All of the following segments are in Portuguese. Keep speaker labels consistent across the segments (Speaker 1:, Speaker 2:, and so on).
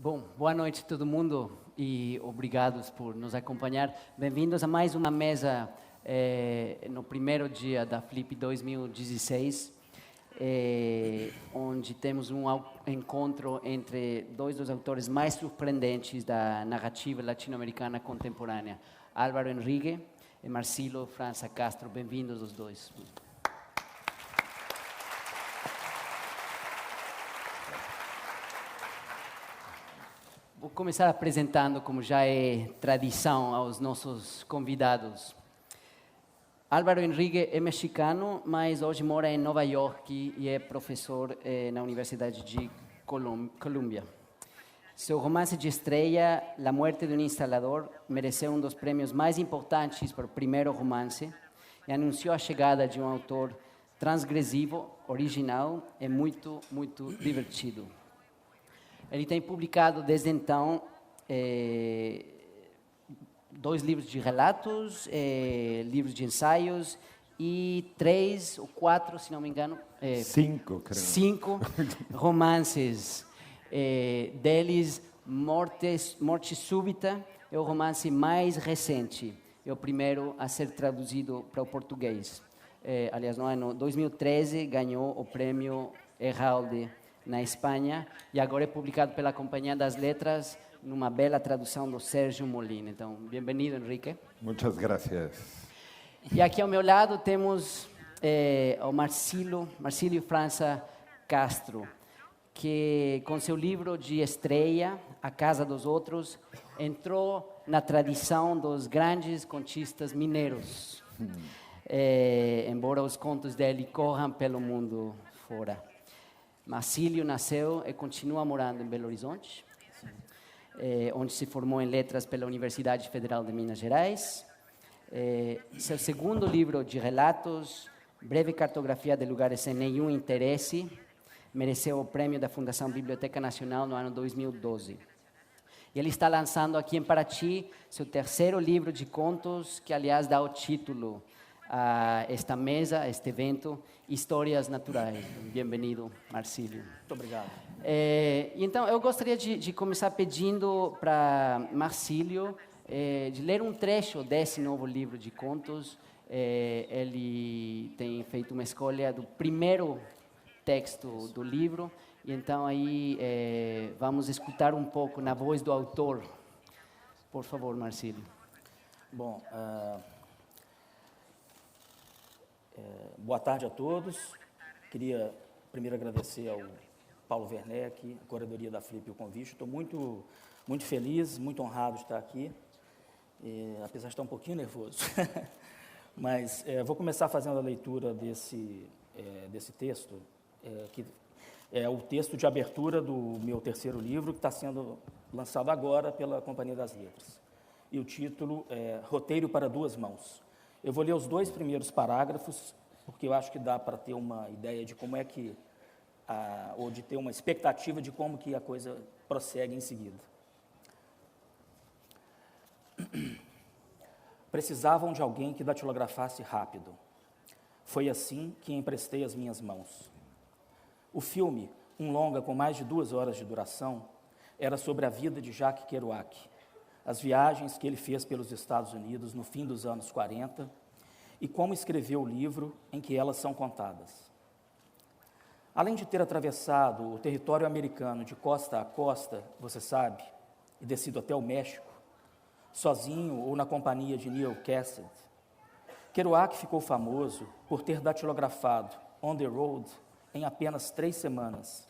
Speaker 1: Bom, boa noite a todo mundo e obrigados por nos acompanhar. Bem-vindos a mais uma mesa no primeiro dia da Flip 2016, onde temos um encontro entre dois dos autores mais surpreendentes da narrativa latino-americana contemporânea, Álvaro Henrique e Marcílio França Castro. Bem-vindos os dois. Vou começar apresentando, como já é tradição, aos nossos convidados. Álvaro Henrique é mexicano, mas hoje mora em Nova York e é professor na Universidade de Columbia. Seu romance de estreia, La Muerte de un Instalador, mereceu um dos prêmios mais importantes para o primeiro romance e anunciou a chegada de um autor transgressivo, original e muito divertido. Ele tem publicado, desde então, 2 livros de relatos, livros de ensaios e 3 ou 4, se não me engano...
Speaker 2: 5, creio.
Speaker 1: 5 romances. Deles, Morte Súbita é o romance mais recente. É o primeiro a ser traduzido para o português. Aliás, no ano 2013, ganhou o prêmio Herralde na Espanha, e agora é publicado pela Companhia das Letras, numa bela tradução do Sérgio Molina. Então, bem-vindo, Henrique.
Speaker 2: Muitas graças.
Speaker 1: E aqui ao meu lado temos o Marcílio França Castro, que com seu livro de estreia, A Casa dos Outros, entrou na tradição dos grandes contistas mineiros, embora os contos dele corram pelo mundo fora. Marcílio nasceu e continua morando em Belo Horizonte, onde se formou em letras pela Universidade Federal de Minas Gerais. Seu segundo livro de relatos, Breve Cartografia de Lugares Sem Nenhum Interesse, mereceu o prêmio da Fundação Biblioteca Nacional no ano 2012. E ele está lançando aqui em Paraty seu terceiro livro de contos, que aliás dá o título a esta mesa, a este evento, Histórias Naturais. Bem-vindo, Marcílio.
Speaker 3: Muito obrigado.
Speaker 1: Então, eu gostaria de começar pedindo para Marcílio de ler um trecho desse novo livro de contos. Ele tem feito uma escolha do primeiro texto do livro, e então aí vamos escutar um pouco na voz do autor. Por favor, Marcílio.
Speaker 3: Bom, boa tarde a todos. Queria primeiro agradecer ao Paulo Werneck, a curadoria da Flip, o convite. Estou muito feliz, muito honrado de estar aqui, apesar de estar um pouquinho nervoso. Mas vou começar fazendo a leitura desse texto, que é o texto de abertura do meu terceiro livro, que está sendo lançado agora pela Companhia das Letras. E o título é Roteiro para Duas Mãos. Eu vou ler os 2 primeiros parágrafos, porque eu acho que dá para ter uma ideia de como é que, ou de ter uma expectativa de como que a coisa prossegue em seguida. Precisavam de alguém que datilografasse rápido. Foi assim que emprestei as minhas mãos. O filme, um longa com mais de 2 horas de duração, era sobre a vida de Jacques Kerouac, as viagens que ele fez pelos Estados Unidos no fim dos anos 40 e como escreveu o livro em que elas são contadas. Além de ter atravessado o território americano de costa a costa, você sabe, e descido até o México, sozinho ou na companhia de Neil Cassady, Kerouac ficou famoso por ter datilografado On the Road em apenas 3 semanas,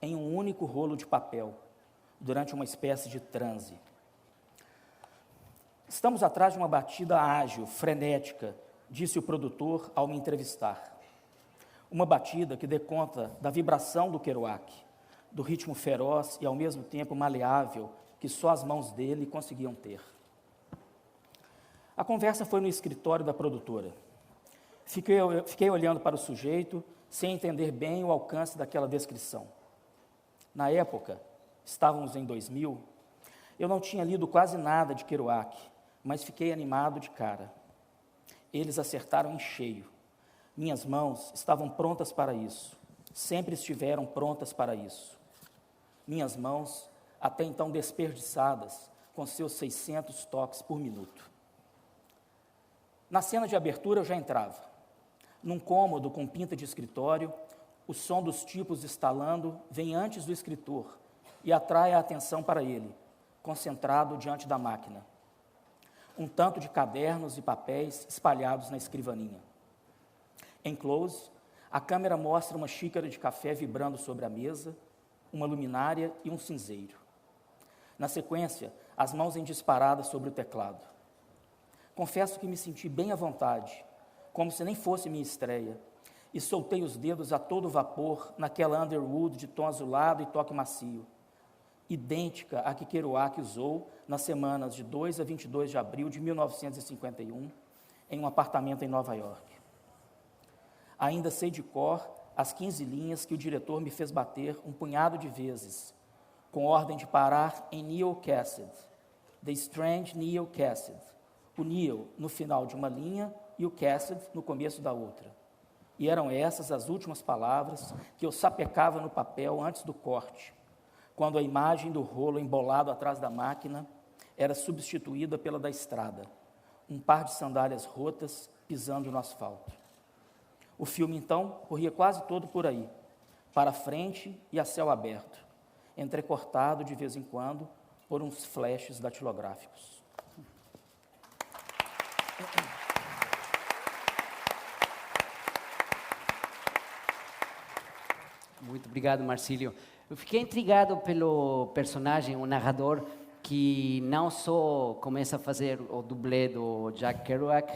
Speaker 3: em um único rolo de papel, durante uma espécie de transe. Estamos atrás de uma batida ágil, frenética, disse o produtor ao me entrevistar. Uma batida que dê conta da vibração do Kerouac, do ritmo feroz e ao mesmo tempo maleável que só as mãos dele conseguiam ter. A conversa foi no escritório da produtora. Fiquei olhando para o sujeito sem entender bem o alcance daquela descrição. Na época, estávamos em 2000, eu não tinha lido quase nada de Kerouac, mas fiquei animado de cara. Eles acertaram em cheio. Minhas mãos estavam prontas para isso. Sempre estiveram prontas para isso. Minhas mãos até então desperdiçadas, com seus 600 toques por minuto. Na cena de abertura eu já entrava. Num cômodo com pinta de escritório, o som dos tipos estalando vem antes do escritor e atrai a atenção para ele, concentrado diante da máquina. Um tanto de cadernos e papéis espalhados na escrivaninha. Em close, a câmera mostra uma xícara de café vibrando sobre a mesa, uma luminária e um cinzeiro. Na sequência, as mãos em disparada sobre o teclado. Confesso que me senti bem à vontade, como se nem fosse minha estreia, e soltei os dedos a todo vapor naquela Underwood de tom azulado e toque macio, idêntica à que Kerouac usou nas semanas de 2 a 22 de abril de 1951, em um apartamento em Nova York. Ainda sei de cor as 15 linhas que o diretor me fez bater um punhado de vezes, com ordem de parar em Neil Cassady, The Strange Neil Cassady, o Neil no final de uma linha e o Cassady no começo da outra. E eram essas as últimas palavras que eu sapecava no papel antes do corte, quando a imagem do rolo embolado atrás da máquina era substituída pela da estrada, um par de sandálias rotas pisando no asfalto. O filme, então, corria quase todo por aí, para frente e a céu aberto, entrecortado de vez em quando por uns flashes datilográficos.
Speaker 1: Muito obrigado, Marcílio. Eu fiquei intrigado pelo personagem, o narrador, que não só começa a fazer o dublê do Jack Kerouac,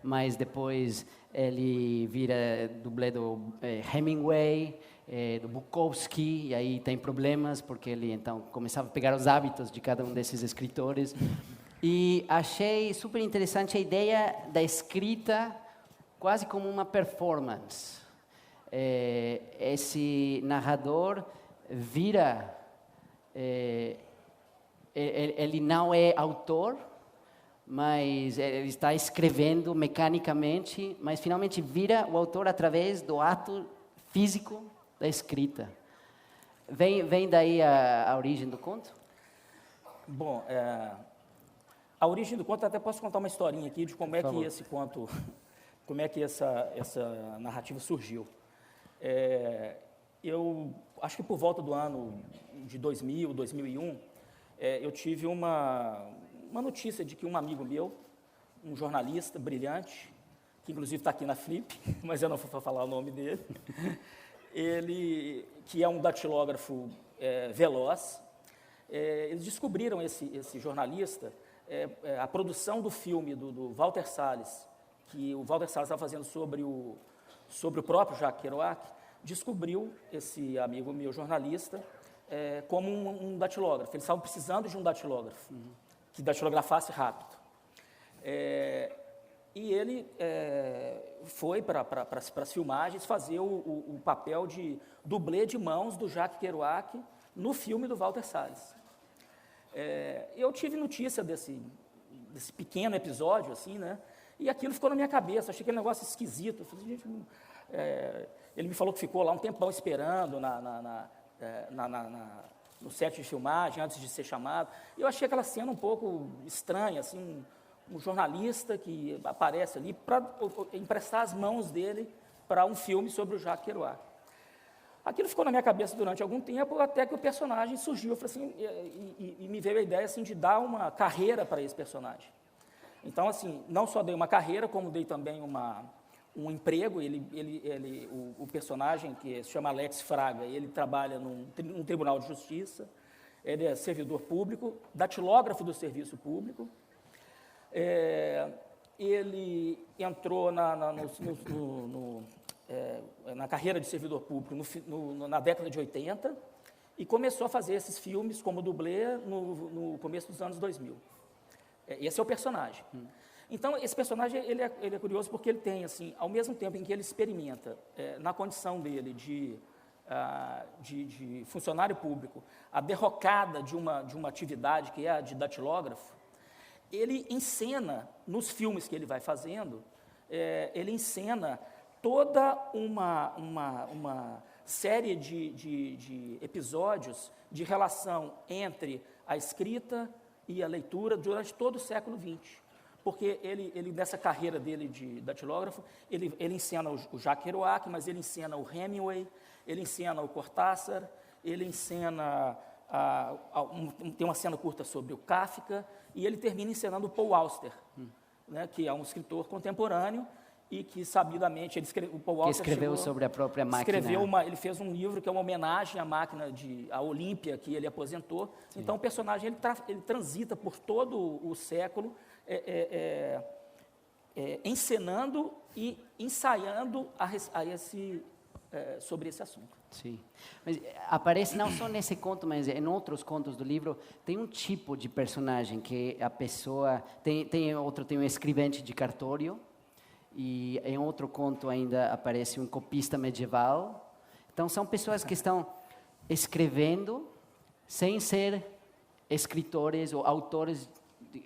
Speaker 1: mas depois ele vira dublê do Hemingway, do Bukowski, e aí tem problemas, porque ele então começava a pegar os hábitos de cada um desses escritores. E achei super interessante a ideia da escrita quase como uma performance. Esse narrador vira... ele não é autor, mas ele está escrevendo mecanicamente, mas finalmente vira o autor através do ato físico da escrita. Vem daí a origem do conto?
Speaker 3: Bom, a origem do conto, até posso contar uma historinha aqui de como é que esse conto, como é que essa narrativa surgiu. Eu acho que por volta do ano de 2000, 2001, eu tive uma notícia de que um amigo meu, um jornalista brilhante, que inclusive está aqui na Flip, mas eu não vou falar o nome dele, ele, que é um datilógrafo veloz, eles descobriram, esse jornalista, a produção do filme do Walter Salles, que o Walter Salles estava fazendo sobre o próprio Jacques Kerouac, descobriu esse amigo meu jornalista como um datilógrafo. Eles estavam precisando de um datilógrafo, que datilografasse rápido. E ele foi para as filmagens fazer o papel de dublê de mãos do Jacques Kerouac no filme do Walter Salles. Eu tive notícia desse pequeno episódio, assim, né? E aquilo ficou na minha cabeça, achei aquele negócio esquisito. Eu falei, gente, ele me falou que ficou lá um tempão esperando no set de filmagem, antes de ser chamado. E eu achei aquela cena um pouco estranha, assim, um jornalista que aparece ali para emprestar as mãos dele para um filme sobre o Jacques Kerouac. Aquilo ficou na minha cabeça durante algum tempo, até que o personagem surgiu. Eu falei assim, e me veio a ideia assim, de dar uma carreira para esse personagem. Então, assim, não só dei uma carreira, como dei também um emprego. O personagem, que se chama Alex Fraga, ele trabalha num tribunal de justiça, ele é servidor público, datilógrafo do serviço público. Ele entrou na carreira de servidor público na década de 80 e começou a fazer esses filmes como dublê no começo dos anos 2000. Esse é o personagem. Então, esse personagem ele é curioso porque ele tem, assim, ao mesmo tempo em que ele experimenta, na condição dele de funcionário público, a derrocada de uma atividade que é a de datilógrafo, ele encena, nos filmes que ele vai fazendo, ele encena toda uma série de episódios de relação entre a escrita e a leitura durante todo o século XX. Porque ele nessa carreira dele de datilógrafo, ele encena o Jacques Kerouac, mas ele encena o Hemingway, ele encena o Cortázar, ele encena, tem uma cena curta sobre o Kafka, e ele termina encenando o Paul Auster, né, que é um escritor contemporâneo, e que, sabidamente, o Paul Auster
Speaker 1: escreveu sobre a própria máquina.
Speaker 3: Ele fez um livro que é uma homenagem à máquina, à Olímpia, que ele aposentou. Sim. Então, o personagem ele transita por todo o século, encenando e ensaiando sobre esse assunto.
Speaker 1: Sim, mas aparece não só nesse conto, mas em outros contos do livro, tem um tipo de personagem que a pessoa... Tem um escrevente de cartório, e em outro conto ainda aparece um copista medieval. Então, são pessoas que estão escrevendo sem ser escritores ou autores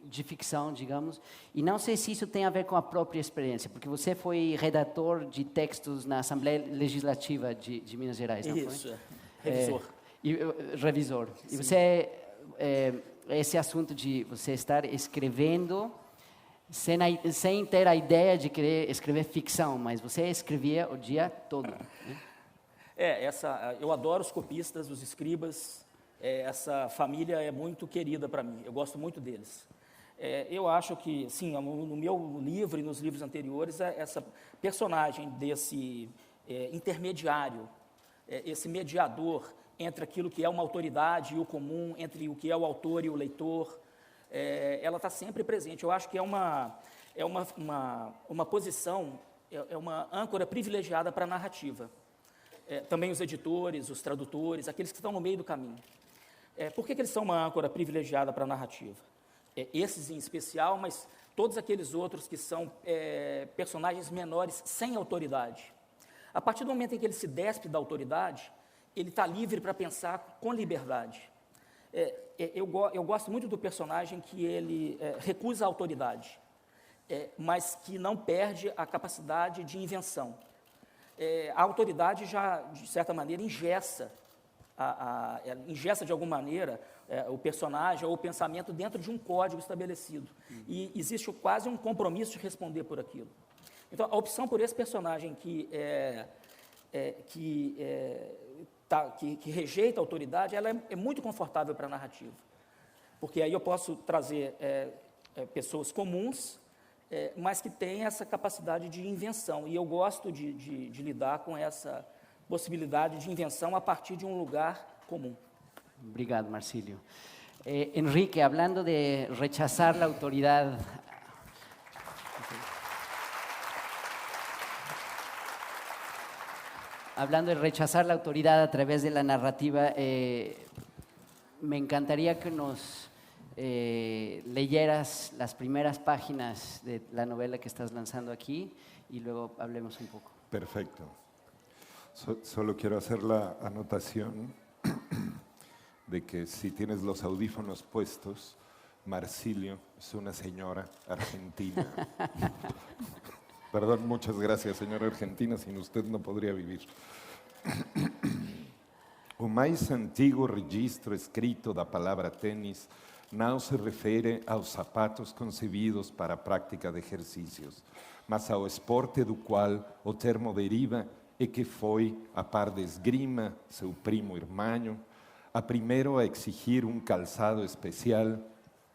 Speaker 1: de ficção, digamos. E não sei se isso tem a ver com a própria experiência, porque você foi redator de textos na Assembleia Legislativa de Minas Gerais, não foi?
Speaker 3: Isso, revisor.
Speaker 1: Revisor.
Speaker 3: Sim.
Speaker 1: E você... esse assunto de você estar escrevendo... Sem ter a ideia de querer escrever ficção, mas você escrevia o dia todo. Né?
Speaker 3: Eu adoro os copistas, os escribas, essa família é muito querida para mim, eu gosto muito deles. Eu acho que, sim, no meu livro e nos livros anteriores, essa personagem desse intermediário, esse mediador entre aquilo que é uma autoridade e o comum, entre o que é o autor e o leitor, ela está sempre presente. Eu acho que é uma posição, é uma âncora privilegiada para a narrativa. Também os editores, os tradutores, aqueles que estão no meio do caminho. Por que eles são uma âncora privilegiada para a narrativa? Esses em especial, mas todos aqueles outros que são personagens menores sem autoridade. A partir do momento em que ele se despe da autoridade, ele está livre para pensar com liberdade. Eu gosto muito do personagem que ele recusa a autoridade, mas que não perde a capacidade de invenção. A autoridade já, de certa maneira, engessa de alguma maneira o personagem ou o pensamento dentro de um código estabelecido. E existe quase um compromisso de responder por aquilo. Então, a opção por esse personagem que rejeita a autoridade, ela é muito confortável para a narrativa. Porque aí eu posso trazer pessoas comuns, mas que têm essa capacidade de invenção. E eu gosto de lidar com essa possibilidade de invenção a partir de um lugar comum.
Speaker 1: Obrigado, Marcílio. Enrique, hablando de rechazar la autoridad... Hablando de rechazar la autoridad a través de la narrativa, me encantaría que nos leyeras las primeras páginas de la novela que estás lanzando aquí y luego hablemos un poco.
Speaker 2: Perfecto. Solo quiero hacer la anotación de que si tienes los audífonos puestos, Marcílio es una señora argentina. Perdón, muchas gracias, señora argentina, sin usted não poderia viver. O mais antigo registro escrito da palavra tênis não se refere aos sapatos concebidos para a prática de exercícios, mas ao esporte do qual o termo deriva e que foi, a par de esgrima, seu primo irmão, a primeiro a exigir um calçado especial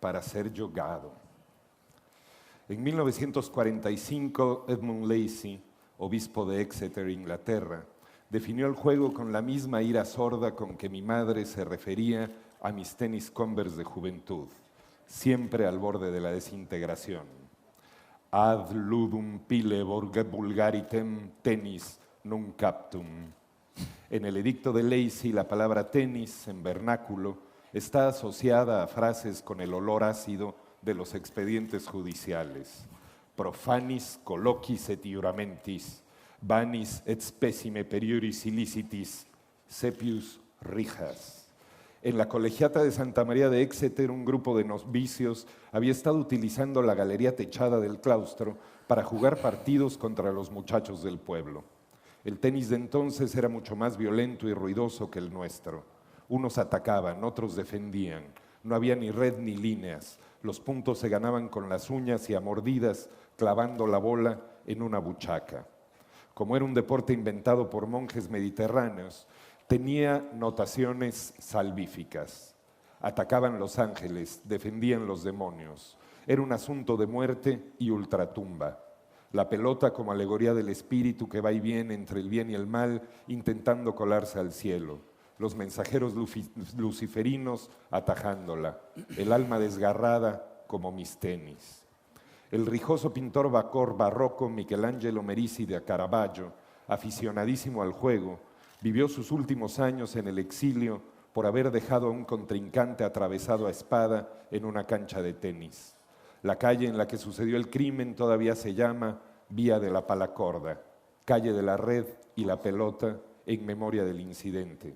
Speaker 2: para ser jogado. En 1945, Edmund Lacey, obispo de Exeter, Inglaterra, definió el juego con la misma ira sorda con que mi madre se refería a mis tenis Converse de juventud, siempre al borde de la desintegración. Ad ludum pile vulgaritem tenis non captum. En el edicto de Lacey, la palabra tenis, en vernáculo, está asociada a frases con el olor ácido de los expedientes judiciales. Profanis colloquis et iuramentis, vanis et specime perioris illicitis, sepius rijas. En la colegiata de Santa María de Exeter, un grupo de novicios había estado utilizando la galería techada del claustro para jugar partidos contra los muchachos del pueblo. El tenis de entonces era mucho más violento y ruidoso que el nuestro. Unos atacaban, otros defendían. No había ni red ni líneas. Los puntos se ganaban con las uñas y a mordidas, clavando la bola en una buchaca. Como era un deporte inventado por monjes mediterráneos, tenía notaciones salvíficas. Atacaban los ángeles, defendían los demonios. Era un asunto de muerte y ultratumba. La pelota como alegoría del espíritu que va y viene entre el bien y el mal, intentando colarse al cielo. Los mensajeros luciferinos atajándola. El alma desgarrada como mis tenis. El rijoso pintor barroco Michelangelo Merisi de Caravaggio, aficionadísimo al juego, vivió sus últimos años en el exilio por haber dejado a un contrincante atravesado a espada en una cancha de tenis. La calle en la que sucedió el crimen todavía se llama Vía de la Palacorda, calle de la red y la pelota en memoria del incidente.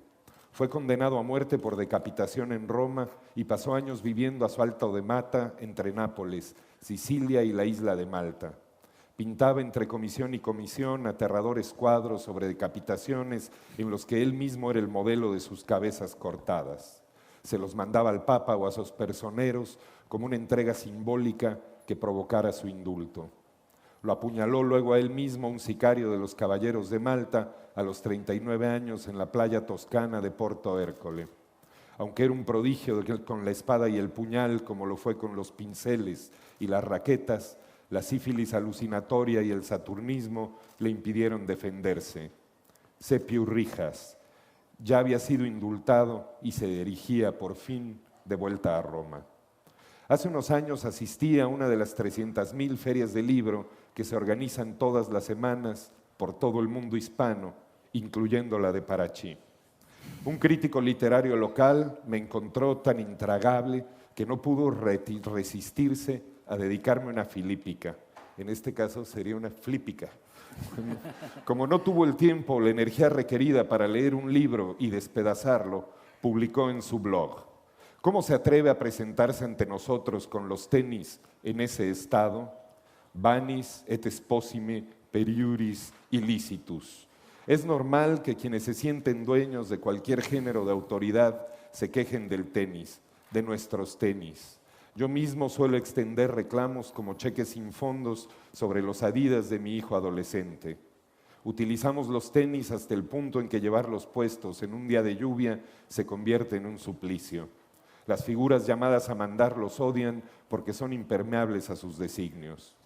Speaker 2: Fue condenado a muerte por decapitación en Roma y pasó años viviendo a Salto de Mata entre Nápoles, Sicilia y la isla de Malta. Pintaba entre comisión y comisión aterradores cuadros sobre decapitaciones en los que él mismo era el modelo de sus cabezas cortadas. Se los mandaba al Papa o a sus personeros como una entrega simbólica que provocara su indulto. Lo apuñaló luego a él mismo un sicario de los Caballeros de Malta a los 39 años en la playa toscana de Porto Ercole. Aunque era un prodigio con la espada y el puñal, como lo fue con los pinceles y las raquetas, la sífilis alucinatoria y el saturnismo le impidieron defenderse. Sepio Rijas ya había sido indultado y se dirigía por fin de vuelta a Roma. Hace unos años asistí a una de las 300.000 ferias de libro que se organizan todas las semanas por todo el mundo hispano, incluyendo la de Parachi. Un crítico literario local me encontró tan intragable que no pudo resistirse a dedicarme una filípica. En este caso sería una flípica. Como no tuvo el tiempo o la energía requerida para leer un libro y despedazarlo, publicó en su blog: ¿cómo se atreve a presentarse ante nosotros con los tenis en ese estado? Vanis et esposime periuris illicitus. Es normal que quienes se sienten dueños de cualquier género de autoridad se quejen del tenis, de nuestros tenis. Yo mismo suelo extender reclamos como cheques sin fondos sobre los Adidas de mi hijo adolescente. Utilizamos los tenis hasta el punto en que llevarlos puestos en un día de lluvia se convierte en un suplicio. Las figuras llamadas a mandar los odian porque son impermeables a sus designios.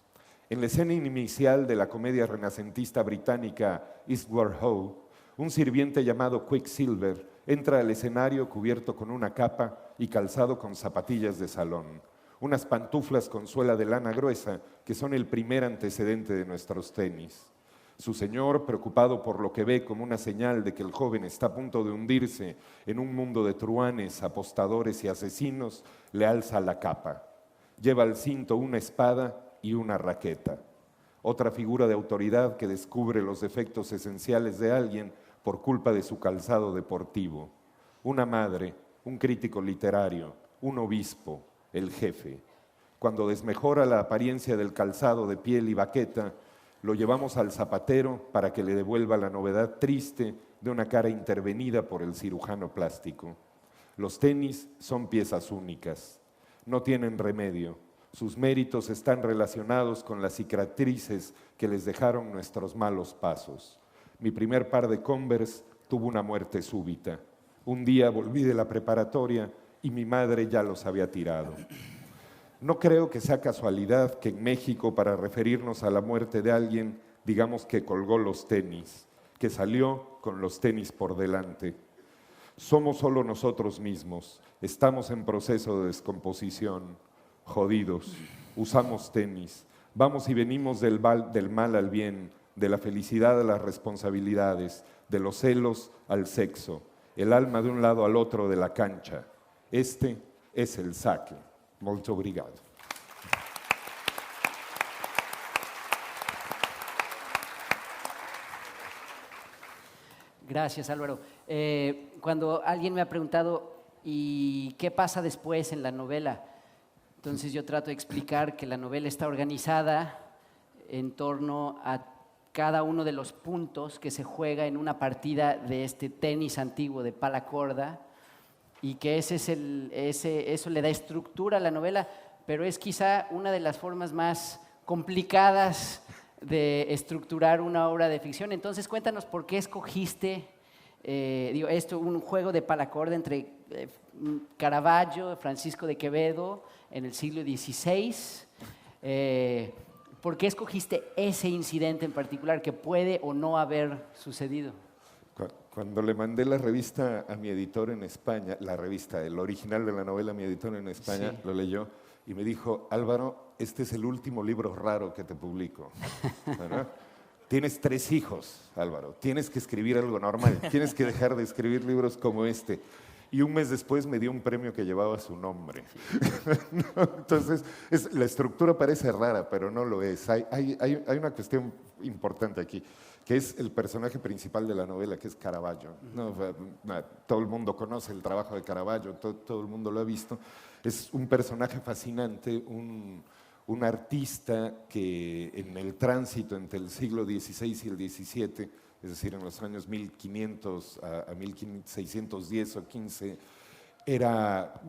Speaker 2: En la escena inicial de la comedia renacentista británica Eastward Ho, un sirviente llamado Quicksilver entra al escenario cubierto con una capa y calzado con zapatillas de salón, unas pantuflas con suela de lana gruesa que son el primer antecedente de nuestros tenis. Su señor, preocupado por lo que ve como una señal de que el joven está a punto de hundirse en un mundo de truanes, apostadores y asesinos, le alza la capa. Lleva al cinto una espada y una raqueta. Otra figura de autoridad que descubre los defectos esenciales de alguien por culpa de su calzado deportivo. Una madre, un crítico literario, un obispo, el jefe. Cuando desmejora la apariencia del calzado de piel y baqueta, lo llevamos al zapatero para que le devuelva la novedad triste de una cara intervenida por el cirujano plástico. Los tenis son piezas únicas, no tienen remedio. Sus méritos están relacionados con las cicatrices que les dejaron nuestros malos pasos. Mi primer par de Converse tuvo una muerte súbita. Un día volví de la preparatoria y mi madre ya los había tirado. No creo que sea casualidad que en México, para referirnos a la muerte de alguien, digamos que colgó los tenis, que salió con los tenis por delante. Somos solo nosotros mismos, estamos en proceso de descomposición, jodidos, usamos tenis, vamos y venimos del mal al bien, de la felicidad a las responsabilidades, de los celos al sexo, el alma de un lado al otro de la cancha. Este es el saque. Molto obrigado.
Speaker 1: Gracias, Álvaro. Cuando alguien me ha preguntado, ¿y qué pasa después en la novela? Entonces yo trato de explicar que la novela está organizada en torno a cada uno de los puntos que se juega en una partida de este tenis antiguo de pala corda, y que eso le da estructura a la novela, pero es quizá una de las formas más complicadas de estructurar una obra de ficción. Entonces, cuéntanos por qué escogiste un juego de pala corda entre Caravaggio, Francisco de Quevedo, en el siglo XVI. ¿Por qué escogiste ese incidente en particular que puede o no haber sucedido?
Speaker 2: Cuando le mandé la revista a mi editor en España, el original de la novela a mi editor en España, sí, lo leyó y me dijo: Álvaro, este es el último libro raro que te publico. ¿Verdad? Tienes 3 hijos, Álvaro, tienes que escribir algo normal, tienes que dejar de escribir libros como este. Y un mes después me dio un premio que llevaba su nombre. ¿No? Entonces, la estructura parece rara, pero no lo es. Hay una cuestión importante aquí, que es el personaje principal de la novela, que es Caravaggio. ¿No? Todo el mundo conoce el trabajo de Caravaggio, todo el mundo lo ha visto. Es un personaje fascinante, un artista que en el tránsito entre el siglo XVI y el XVII, es decir, en los años 1500 a 1610 o 15, era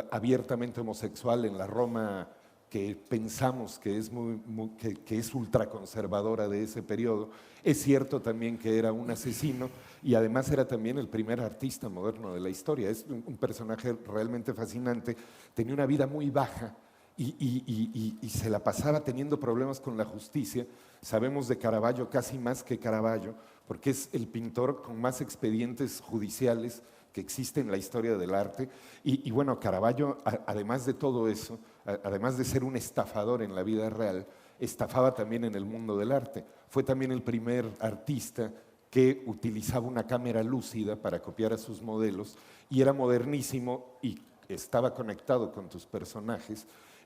Speaker 2: abiertamente homosexual en la Roma que pensamos que es ultraconservadora de ese periodo. Es cierto también que era un asesino y además era también el primer artista moderno de la historia. Es un personaje realmente fascinante. Tenía una vida muy baja y se la pasaba teniendo problemas con la justicia. Sabemos de Caravaggio casi más que Caravaggio, porque es el pintor con más expedientes judiciales que existe en la historia del arte. Y bueno, Caravaggio, además de todo eso, además de ser un estafador en la vida real, estafaba también en el mundo del arte. Fue también el primer artista que utilizaba una cámara lúcida para copiar a sus modelos, y era modernísimo y estaba conectado con tus personajes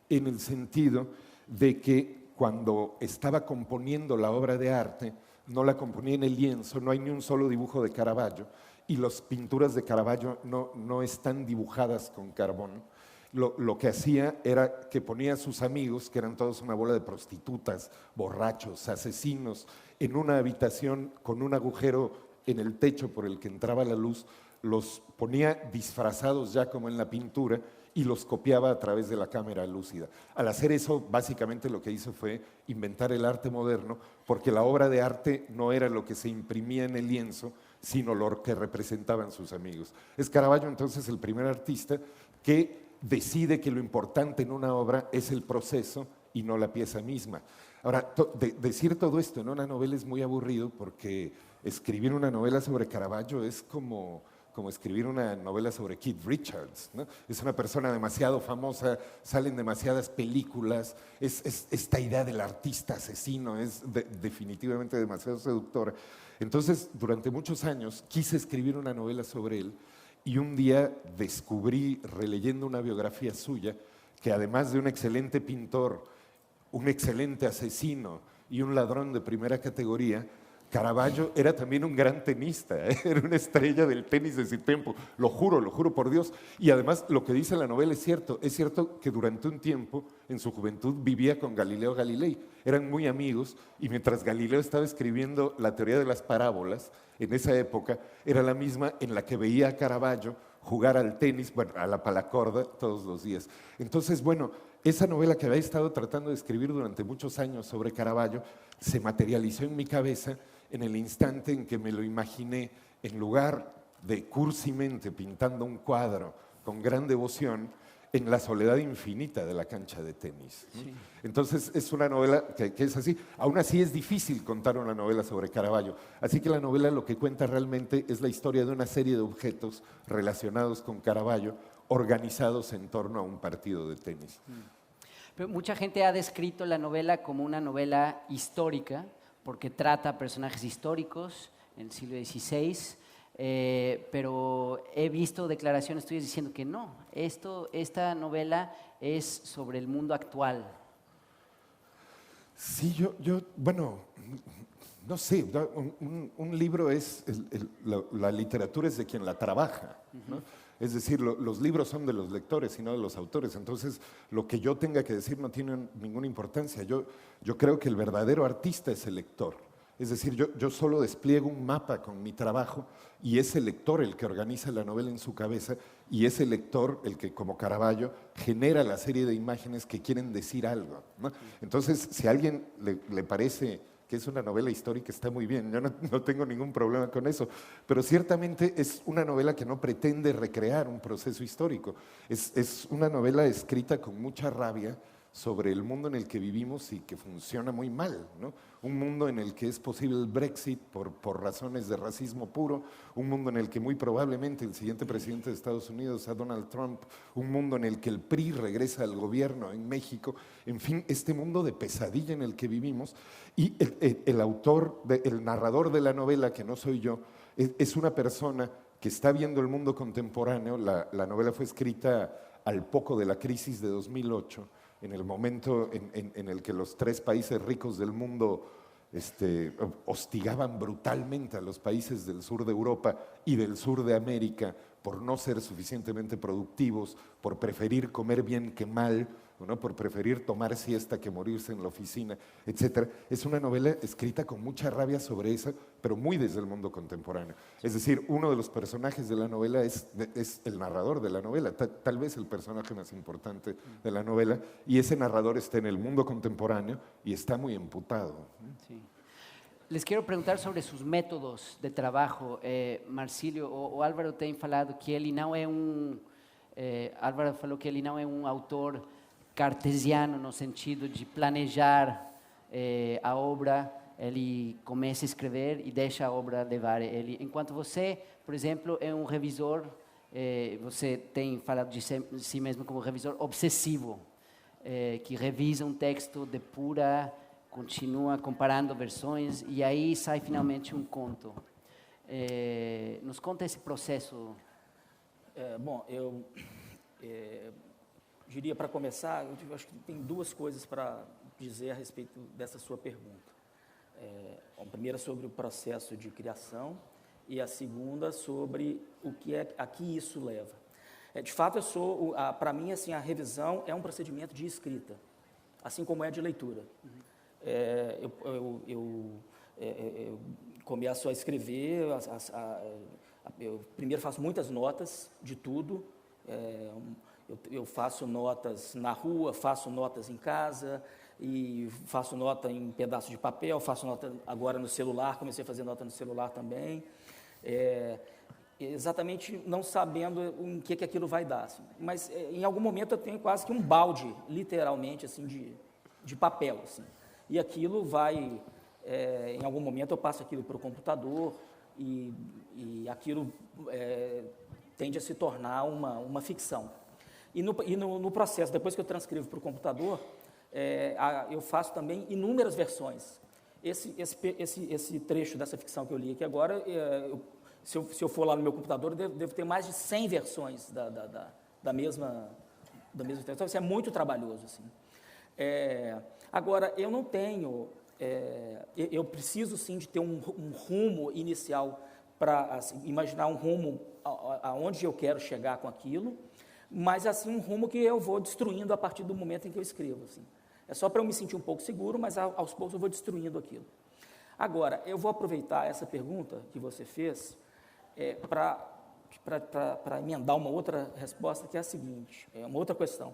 Speaker 2: en el sentido de que cuando estaba componiendo la obra de arte, no la componía en el lienzo, no hay ni un solo dibujo de Caravaggio, y las pinturas de Caravaggio no están dibujadas con carbón. Lo que hacía era que ponía a sus amigos, que eran todos una bola de prostitutas, borrachos, asesinos, en una habitación con un agujero en el techo por el que entraba la luz, los ponía disfrazados ya como en la pintura y los copiaba a través de la cámara lúcida. Al hacer eso, básicamente lo que hizo fue inventar el arte moderno, porque la obra de arte no era lo que se imprimía en el lienzo, sino lo que representaban sus amigos. Es Caravaggio entonces el primer artista que decide que lo importante en una obra es el proceso y no la pieza misma. Ahora, decir todo esto en una novela es muy aburrido, porque escribir una novela sobre Caravaggio es como escribir una novela sobre Keith Richards, ¿no? Es una persona demasiado famosa, salen demasiadas películas, esta idea del artista asesino es definitivamente demasiado seductora. Entonces, durante muchos años quise escribir una novela sobre él, y un día descubrí, releyendo una biografía suya, que además de un excelente pintor, un excelente asesino y un ladrón de primera categoría, Caravaggio era también un gran tenista, era una estrella del tenis de su tiempo, lo juro por Dios. Y además lo que dice la novela es cierto que durante un tiempo en su juventud vivía con Galileo Galilei, eran muy amigos, y mientras Galileo estaba escribiendo la teoría de las parábolas, en esa época era la misma en la que veía a Caravaggio jugar al tenis, bueno, a la palacorda todos los días. Entonces, bueno, esa novela que había estado tratando de escribir durante muchos años sobre Caravaggio se materializó en mi cabeza en el instante en que me lo imaginé, en lugar de cursimente pintando un cuadro con gran devoción, en la soledad infinita de la cancha de tenis. Sí. Entonces es una novela que es así. Aún así es difícil contar una novela sobre Caravaggio. Así que la novela lo que cuenta realmente es la historia de una serie de objetos relacionados con Caravaggio, organizados en torno a un partido de tenis.
Speaker 1: Pero mucha gente ha descrito la novela como una novela histórica, porque trata personajes históricos en el siglo XVI, pero he visto declaraciones tuyas diciendo que no, esta novela es sobre el mundo actual.
Speaker 2: Sí, bueno, no sé, un libro es, la literatura es de quien la trabaja, ¿no? Es decir, los libros son de los lectores y no de los autores. Entonces, lo que yo tenga que decir no tiene ninguna importancia. Yo creo que el verdadero artista es el lector. Es decir, yo solo despliego un mapa con mi trabajo y es el lector el que organiza la novela en su cabeza y es el lector el que, como Caravaggio, genera la serie de imágenes que quieren decir algo, ¿no? Entonces, si a alguien le parece que es una novela histórica, está muy bien, yo no tengo ningún problema con eso, pero ciertamente es una novela que no pretende recrear un proceso histórico, es una novela escrita con mucha rabia sobre el mundo en el que vivimos y que funciona muy mal, ¿no? Un mundo en el que es posible el Brexit por razones de racismo puro, un mundo en el que muy probablemente el siguiente presidente de Estados Unidos sea Donald Trump, un mundo en el que el PRI regresa al gobierno en México, en fin, este mundo de pesadilla en el que vivimos. Y el autor, el narrador de la novela, que no soy yo, es una persona que está viendo el mundo contemporáneo. La novela fue escrita al poco de la crisis de 2008, en el momento en el que los 3 países ricos del mundo hostigaban brutalmente a los países del sur de Europa y del sur de América por no ser suficientemente productivos, por preferir comer bien que mal, ¿no? Por preferir tomar siesta que morirse en la oficina, etc. Es una novela escrita con mucha rabia sobre eso, pero muy desde el mundo contemporáneo. Es decir, uno de los personajes de la novela es el narrador de la novela, tal vez el personaje más importante de la novela, y ese narrador está en el mundo contemporáneo y está muy emputado.
Speaker 1: Sí. Les quiero perguntar sobre sus métodos de trabajo. Marcílio, o Álvaro tem falado que ele não é Álvaro falou que ele não é um autor cartesiano no sentido de planejar a obra, ele começa a escrever e deixa a obra levar ele. Enquanto você, por exemplo, é um revisor, você tem falado de si mesmo como revisor obsessivo, que revisa um texto, depura, continua comparando versões e aí sai finalmente um conto. Nos conta esse processo.
Speaker 3: Bom, eu diria, para começar, eu acho que tem 2 coisas para dizer a respeito dessa sua pergunta. A primeira sobre o processo de criação e a segunda sobre a que isso leva. De fato, para mim, assim, a revisão é um procedimento de escrita, assim como é de leitura. Eu começo a escrever, eu primeiro faço muitas notas de tudo, eu faço notas na rua, faço notas em casa, e faço nota em pedaço de papel, faço nota agora no celular, comecei a fazer nota no celular também, exatamente não sabendo em que aquilo vai dar. Assim. Mas em algum momento eu tenho quase que um balde, literalmente, assim, de papel, assim. E aquilo vai, em algum momento eu passo aquilo para o computador e aquilo tende a se tornar uma ficção. E no processo, depois que eu transcrevo para o computador, eu faço também inúmeras versões. Esse trecho dessa ficção que eu li aqui agora, se eu for lá no meu computador, eu devo ter mais de 100 versões da mesma texto. Então, isso é muito trabalhoso, assim. Agora, eu não tenho... eu preciso, sim, de ter um rumo inicial para assim, imaginar um rumo aonde eu quero chegar com aquilo, mas, assim, um rumo que eu vou destruindo a partir do momento em que eu escrevo, assim. É só para eu me sentir um pouco seguro, mas aos poucos eu vou destruindo aquilo. Agora, eu vou aproveitar essa pergunta que você fez para emendar uma outra resposta, que é a seguinte, uma outra questão.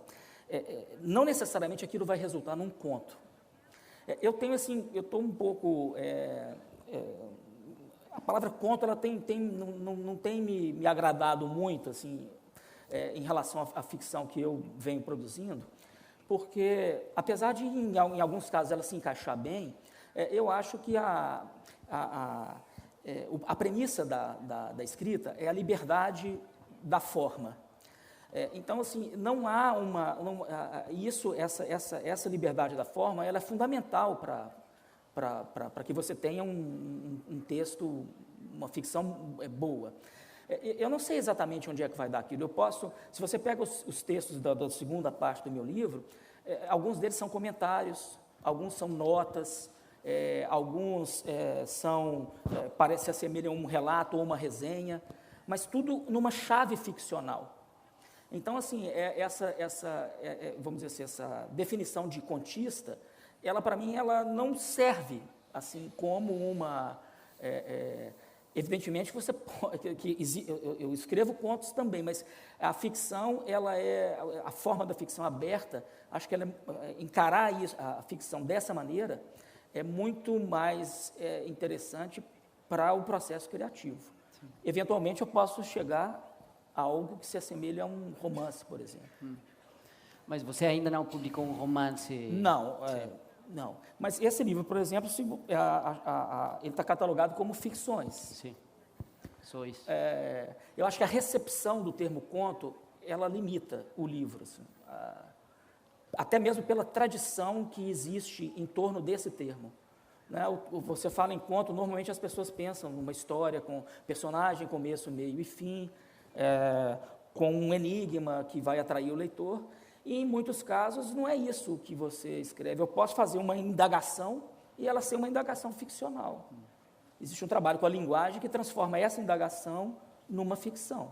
Speaker 3: Não necessariamente aquilo vai resultar num conto. Eu tenho, assim, eu estou um pouco... a palavra conto, ela não tem me agradado muito, assim, em relação à ficção que eu venho produzindo, porque, apesar de, em alguns casos, ela se encaixar bem, eu acho que a premissa da escrita é a liberdade da forma. Então, assim, não há essa liberdade da forma, ela é fundamental para que você tenha um texto, uma ficção boa. Eu não sei exatamente onde é que vai dar aquilo. Se você pega os textos da segunda parte do meu livro, alguns deles são comentários, alguns são notas, alguns parece se assemelham a um relato ou uma resenha, mas tudo numa chave ficcional. Então, assim, vamos dizer assim, essa definição de contista, ela, para mim, ela não serve assim, como uma... evidentemente, você pode, eu escrevo contos também, mas a ficção, a forma da ficção aberta, acho que encarar a ficção dessa maneira é muito mais interessante para o processo criativo. Sim. Eventualmente, eu posso chegar a algo que se assemelha a um romance, por exemplo.
Speaker 1: Mas você ainda não publicou um romance?
Speaker 3: Não, não. Mas esse livro, por exemplo, ele está catalogado como ficções.
Speaker 1: Sim, só isso.
Speaker 3: Eu acho que a recepção do termo conto, ela limita o livro, assim, até mesmo pela tradição que existe em torno desse termo. Né? Você fala em conto, normalmente as pessoas pensam numa história com personagem, começo, meio e fim, com um enigma que vai atrair o leitor, e em muitos casos não é isso que você escreve. Eu posso fazer uma indagação e ela ser uma indagação ficcional. Existe um trabalho com a linguagem que transforma essa indagação numa ficção.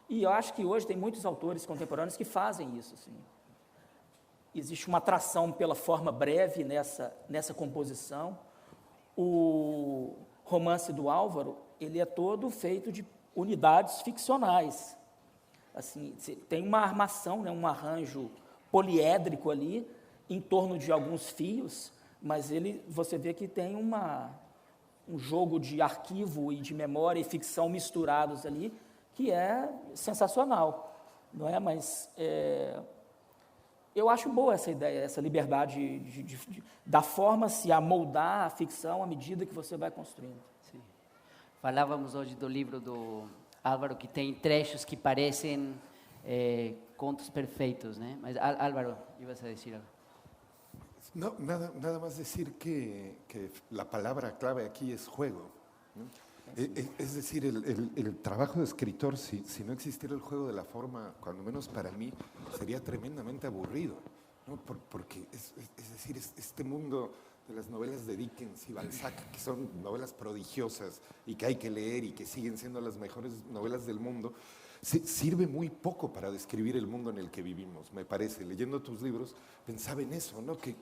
Speaker 3: E eu acho que hoje tem muitos autores contemporâneos que fazem isso. Assim. Existe uma atração pela forma breve nessa composição. O romance do Álvaro, ele é todo feito de unidades ficcionais. Assim, tem uma armação, né, um arranjo poliédrico ali, em torno de alguns fios, mas você vê que tem um jogo de arquivo e de memória e ficção misturados ali, que é sensacional, não é? Mas eu acho boa essa ideia, essa liberdade da forma se amoldar a ficção à medida que você vai construindo.
Speaker 1: Sim. Falávamos hoje do livro do Álvaro, que tem trechos que parecem contos perfeitos, ¿no? Mas Álvaro, ibas a decir algo.
Speaker 2: No, nada más decir que la palabra clave aquí es juego, ¿no? Es decir, el trabajo de escritor, si no existiera el juego de la forma, cuando menos para mí, sería tremendamente aburrido, ¿no? Porque es decir, este mundo de las novelas de Dickens y Balzac, que son novelas prodigiosas y que hay que leer y que siguen siendo las mejores novelas del mundo, sirve muy poco para describir el mundo en el que vivimos, me parece. Leyendo tus libros pensaba en eso, ¿no? Que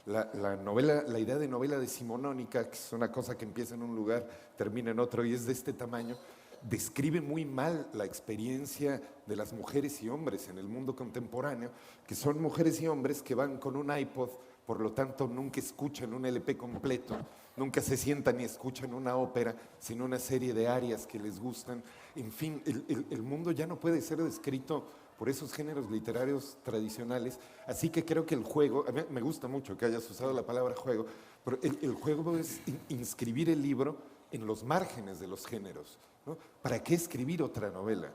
Speaker 2: la idea de novela decimonónica, que es una cosa que empieza en un lugar, termina en otro y es de este tamaño, describe muy mal la experiencia de las mujeres y hombres en el mundo contemporáneo, que son mujeres y hombres que van con un iPod, por lo tanto nunca escuchan un LP completo, nunca se sientan y escuchan una ópera, sino una serie de arias que les gustan. En fin, el mundo ya no puede ser descrito por esos géneros literarios tradicionales, así que creo que el juego, a mí me gusta mucho que hayas usado la palabra juego, pero el juego es inscribir el libro en los márgenes de los géneros, ¿no? ¿Para qué escribir otra novela?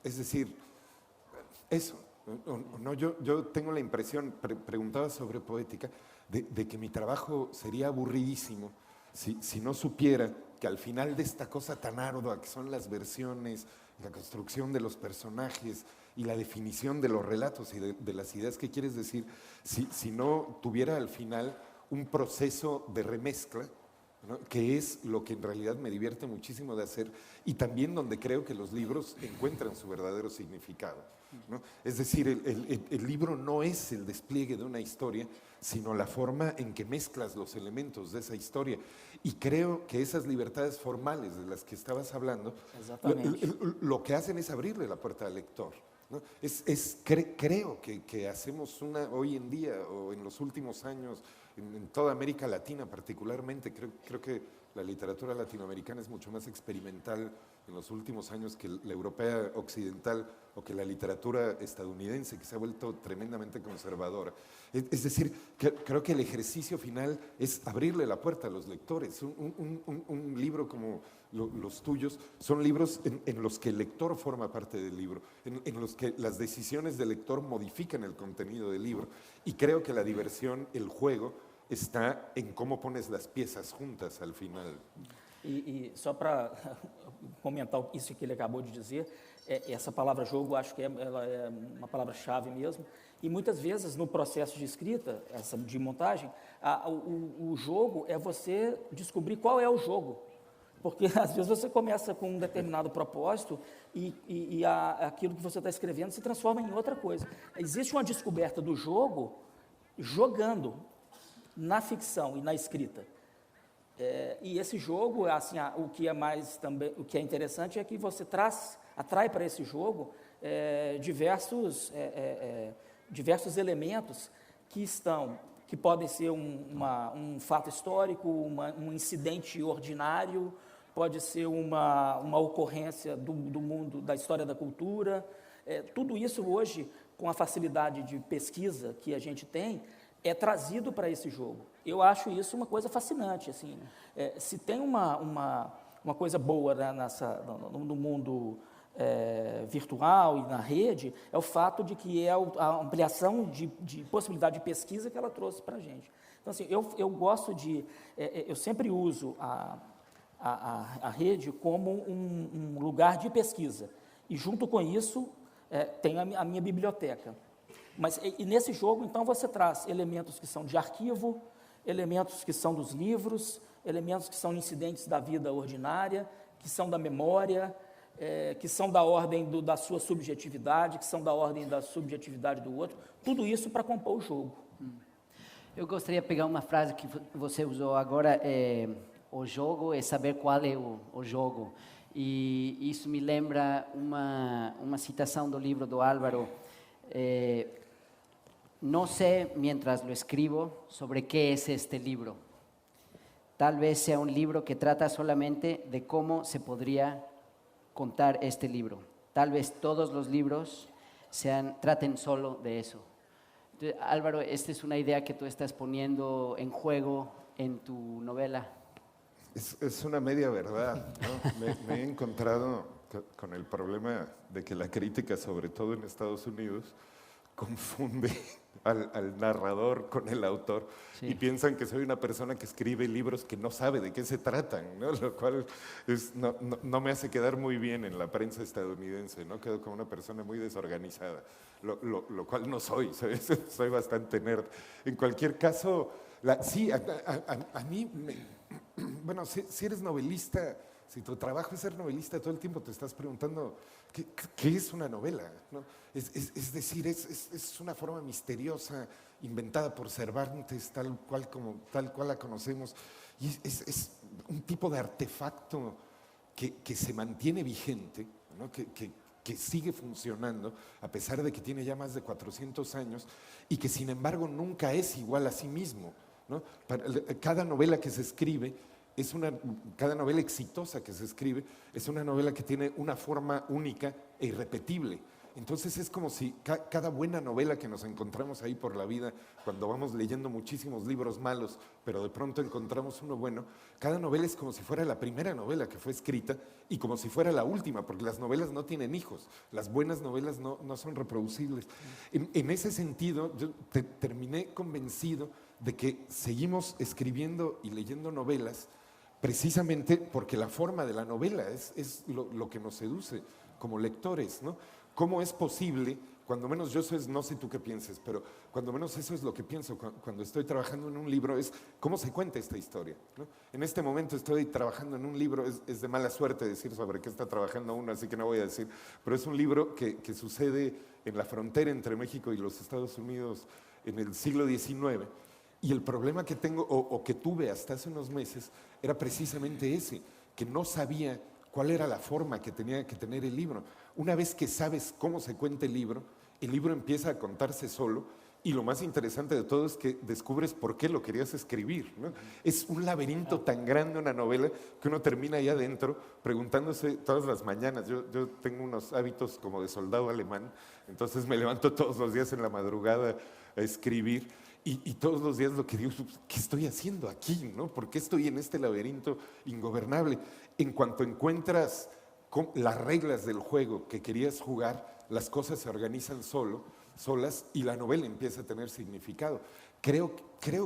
Speaker 2: Es decir, eso. No, yo tengo la impresión, preguntaba sobre poética, de que mi trabajo sería aburridísimo si no supiera que al final de esta cosa tan ardua que son las versiones, la construcción de los personajes y la definición de los relatos y de las ideas que quieres decir, si no tuviera al final un proceso de remezcla, ¿no? Que es lo que en realidad me divierte muchísimo de hacer y también donde creo que los libros encuentran su verdadero significado, ¿no? Es decir, el libro no es el despliegue de una historia, sino la forma en que mezclas los elementos de esa historia. Y creo que esas libertades formales de las que estabas hablando, lo que hacen es abrirle la puerta al lector, ¿no? Creo que hacemos hoy en día o en los últimos años, en toda América Latina particularmente, creo que la literatura latinoamericana es mucho más experimental en los últimos años que la europea occidental o que la literatura estadounidense, que se ha vuelto tremendamente conservadora. Es decir, creo que el ejercicio final es abrirle la puerta a los lectores. Un libro como los tuyos son libros en los que el lector forma parte del libro, en los que las decisiones del lector modifican el contenido del libro. Y creo que la diversión, el juego, está en cómo pones las piezas juntas al final.
Speaker 3: E só para comentar isso que ele acabou de dizer, essa palavra jogo, acho que ela é uma palavra-chave mesmo, e muitas vezes no processo de escrita, de montagem, o jogo é você descobrir qual é o jogo, porque às vezes você começa com um determinado propósito e aquilo que você está escrevendo se transforma em outra coisa. Existe uma descoberta do jogo jogando. na ficção e na escrita. E esse jogo, assim, o que é interessante é que você atrai para esse jogo diversos elementos que podem ser um fato histórico, um incidente ordinário, pode ser uma ocorrência do mundo, da história da cultura. Tudo isso hoje, com a facilidade de pesquisa que a gente tem, é trazido para esse jogo. Eu acho isso uma coisa fascinante. Assim, se tem uma coisa boa, né, no mundo virtual e na rede, é o fato de que é a ampliação de possibilidade de pesquisa que ela trouxe para a gente. Então, assim, eu gosto eu sempre uso a rede como um lugar de pesquisa. E, junto com isso, tem a minha biblioteca. E nesse jogo, então, você traz elementos que são de arquivo, elementos que são dos livros, elementos que são incidentes da vida ordinária, que são da memória, que são da ordem da sua subjetividade, que são da ordem da subjetividade do outro, tudo isso para compor o jogo.
Speaker 1: Eu gostaria de pegar uma frase que você usou agora, o jogo é saber qual é o jogo. E isso me lembra uma citação do livro do Álvaro, no sé mientras lo escribo sobre qué es este libro. Tal vez sea un libro que trata solamente de cómo se podría contar este libro. Tal vez todos los libros traten solo de eso. Entonces, Álvaro, esta es una idea que tú estás poniendo en juego en tu novela.
Speaker 2: Es una media verdad, ¿no? Me he encontrado con el problema de que la crítica, sobre todo en Estados Unidos, confunde al narrador con el autor, sí, y piensan que soy una persona que escribe libros que no sabe de qué se tratan, ¿no? Lo cual no me hace quedar muy bien en la prensa estadounidense, ¿no? Quedo como una persona muy desorganizada, lo cual no soy, soy bastante nerd. En cualquier caso, sí, a mí, bueno, si eres novelista, si tu trabajo es ser novelista, todo el tiempo te estás preguntando ¿qué es una novela? ¿No? Es decir, es una forma misteriosa, inventada por Cervantes, tal cual la conocemos, y es un tipo de artefacto que se mantiene vigente, ¿no? que sigue funcionando, a pesar de que tiene ya más de 400 años, y que sin embargo nunca es igual a sí mismo, ¿no? Cada novela que se escribe, cada novela exitosa que se escribe es una novela que tiene una forma única e irrepetible. Entonces es como si cada buena novela que nos encontramos ahí por la vida, cuando vamos leyendo muchísimos libros malos, pero de pronto encontramos uno bueno, cada novela es como si fuera la primera novela que fue escrita y como si fuera la última, porque las novelas no tienen hijos, las buenas novelas no son reproducibles. En ese sentido, yo terminé convencido de que seguimos escribiendo y leyendo novelas precisamente porque la forma de la novela es lo que nos seduce como lectores, ¿no? ¿Cómo es posible, cuando menos yo no sé tú qué pienses, pero cuando menos eso es lo que pienso cuando estoy trabajando en un libro, es cómo se cuenta esta historia, ¿no? En este momento estoy trabajando en un libro, es de mala suerte decir sobre qué está trabajando uno, así que no voy a decir, pero es un libro que sucede en la frontera entre México y los Estados Unidos en el siglo XIX, y el problema que tengo, o que tuve hasta hace unos meses, era precisamente ese, que no sabía cuál era la forma que tenía que tener el libro. Una vez que sabes cómo se cuenta el libro empieza a contarse solo, y lo más interesante de todo es que descubres por qué lo querías escribir, ¿no? Es un laberinto tan grande una novela que uno termina ahí adentro preguntándose todas las mañanas. Yo tengo unos hábitos como de soldado alemán, entonces me levanto todos los días en la madrugada a escribir. Y todos los días lo que digo, ¿qué estoy haciendo aquí? ¿No? ¿Por qué estoy en este laberinto ingobernable? En cuanto encuentras las reglas del juego que querías jugar, las cosas se organizan solas y la novela empieza a tener significado. Creo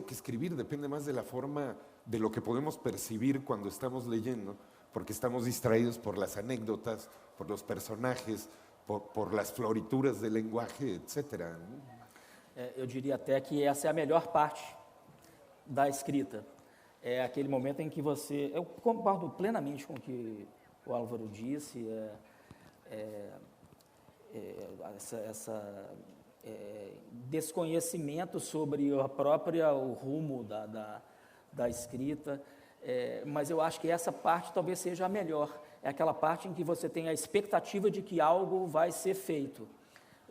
Speaker 2: que escribir depende más de la forma de lo que podemos percibir cuando estamos leyendo, porque estamos distraídos por las anécdotas, por los personajes, por las florituras del lenguaje, etcétera, ¿no?
Speaker 3: Eu diria até que essa é a melhor parte da escrita. É aquele momento em que você... Eu concordo plenamente com o que o Álvaro disse. desconhecimento sobre o rumo da escrita, mas eu acho que essa parte talvez seja a melhor, é aquela parte em que você tem a expectativa de que algo vai ser feito.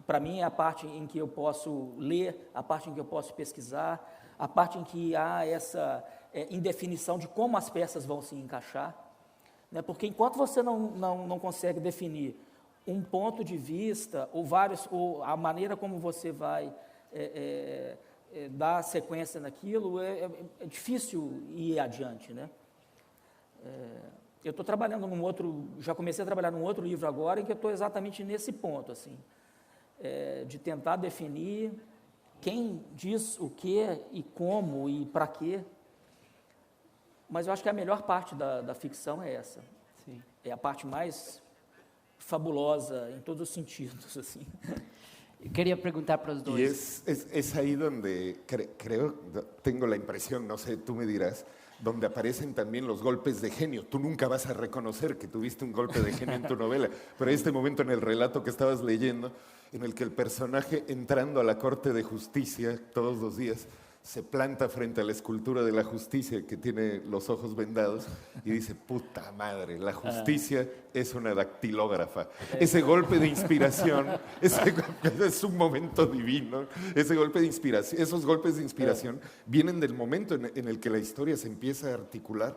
Speaker 3: Para mim é a parte em que eu posso ler, a parte em que eu posso pesquisar, a parte em que há essa indefinição de como as peças vão se encaixar, né? Porque enquanto você não consegue definir um ponto de vista, ou a maneira como você vai dar sequência naquilo, é difícil ir adiante, né? Eu estou trabalhando já comecei a trabalhar num outro livro agora, em que eu estou exatamente nesse ponto, assim, de tentar definir quem diz o que e como e para quê. Mas eu acho que a melhor parte da ficção é essa.
Speaker 1: Sim.
Speaker 3: É a parte mais fabulosa em todos os sentidos, assim.
Speaker 1: Eu queria perguntar para os
Speaker 2: Y
Speaker 1: dois.
Speaker 2: es ahí donde creo, tengo la impresión, no sé, tú me dirás, donde aparecen también los golpes de genio. Tú nunca vas a reconocer que tuviste un golpe de genio en tu novela, pero hay este momento en el relato que estabas leyendo, en el que el personaje, entrando a la Corte de Justicia todos los días, se planta frente a la escultura de la justicia que tiene los ojos vendados y dice, puta madre, la justicia es una dactilógrafa. Ese golpe de inspiración, es un momento divino, ese golpe de inspiración, esos golpes de inspiración vienen del momento en el que la historia se empieza a articular.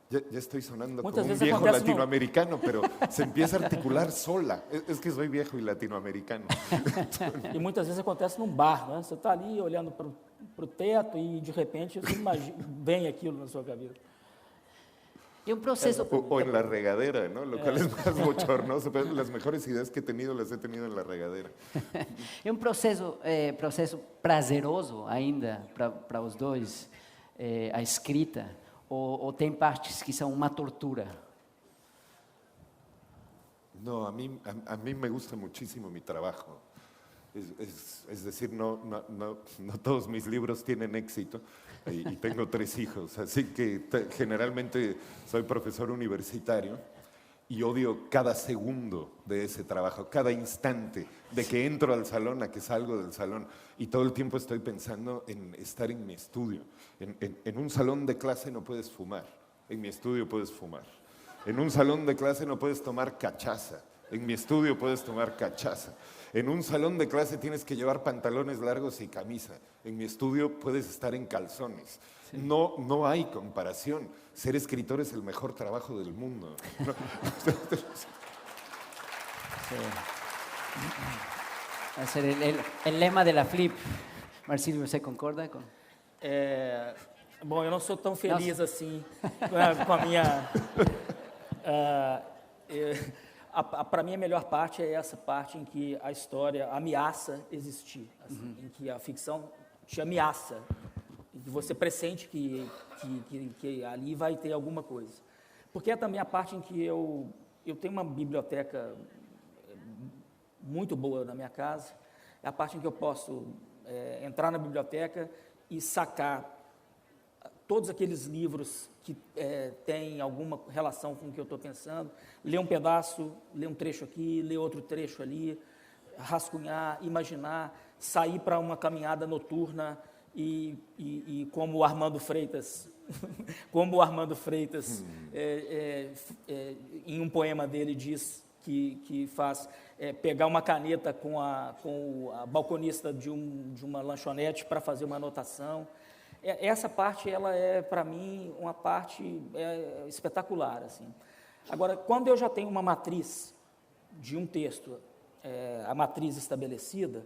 Speaker 2: Ya estoy sonando como un viejo latinoamericano, pero se empieza a articular sola. Es que soy viejo y latinoamericano.
Speaker 3: E muitas vezes acontece num bar, né? Você está ali olhando para o teto e, de repente, vem aquilo na sua cabeça.
Speaker 1: E um processo...
Speaker 2: O en la regadera, ¿no? Lo cual es más bochornoso, pero las mejores ideas que he tenido las he tenido en la regadera.
Speaker 1: É um processo prazeroso ainda para os dois, a escrita, ou tem partes que são uma tortura?
Speaker 2: No, a mí me gusta muchísimo mi trabajo. Es decir, no todos mis libros tienen éxito y tengo 3 hijos, así que generalmente soy profesor universitario y odio cada segundo de ese trabajo, cada instante de que entro al salón a que salgo del salón, y todo el tiempo estoy pensando en estar en mi estudio. En un salón de clase no puedes fumar, en mi estudio puedes fumar. En un salón de clase no puedes tomar cachaza, en mi estudio puedes tomar cachaza. En un salón de clase tienes que llevar pantalones largos y camisa, en mi estudio puedes estar en calzones. Sí. No hay comparación. Ser escritor es el mejor trabajo del mundo. No.
Speaker 1: Vai ser el lema de la Flip. Marcílio, você concorda com?
Speaker 3: Bom, eu não sou tão feliz assim com a minha... Para mim, a melhor parte é essa parte em que a história ameaça existir, assim, em que a ficção te ameaça, em que você pressente que ali vai ter alguma coisa. Porque é também a parte em que eu tenho uma biblioteca muito boa na minha casa, é a parte em que eu posso entrar na biblioteca e sacar todos aqueles livros que têm alguma relação com o que eu estou pensando, ler um pedaço, ler um trecho aqui, ler outro trecho ali, rascunhar, imaginar, sair para uma caminhada noturna e como o Armando Freitas, em um poema dele diz que faz pegar uma caneta com a balconista de uma lanchonete para fazer uma anotação. Essa parte, ela é, para mim, uma parte espetacular, assim. Agora, quando eu já tenho uma matriz de um texto, a matriz estabelecida,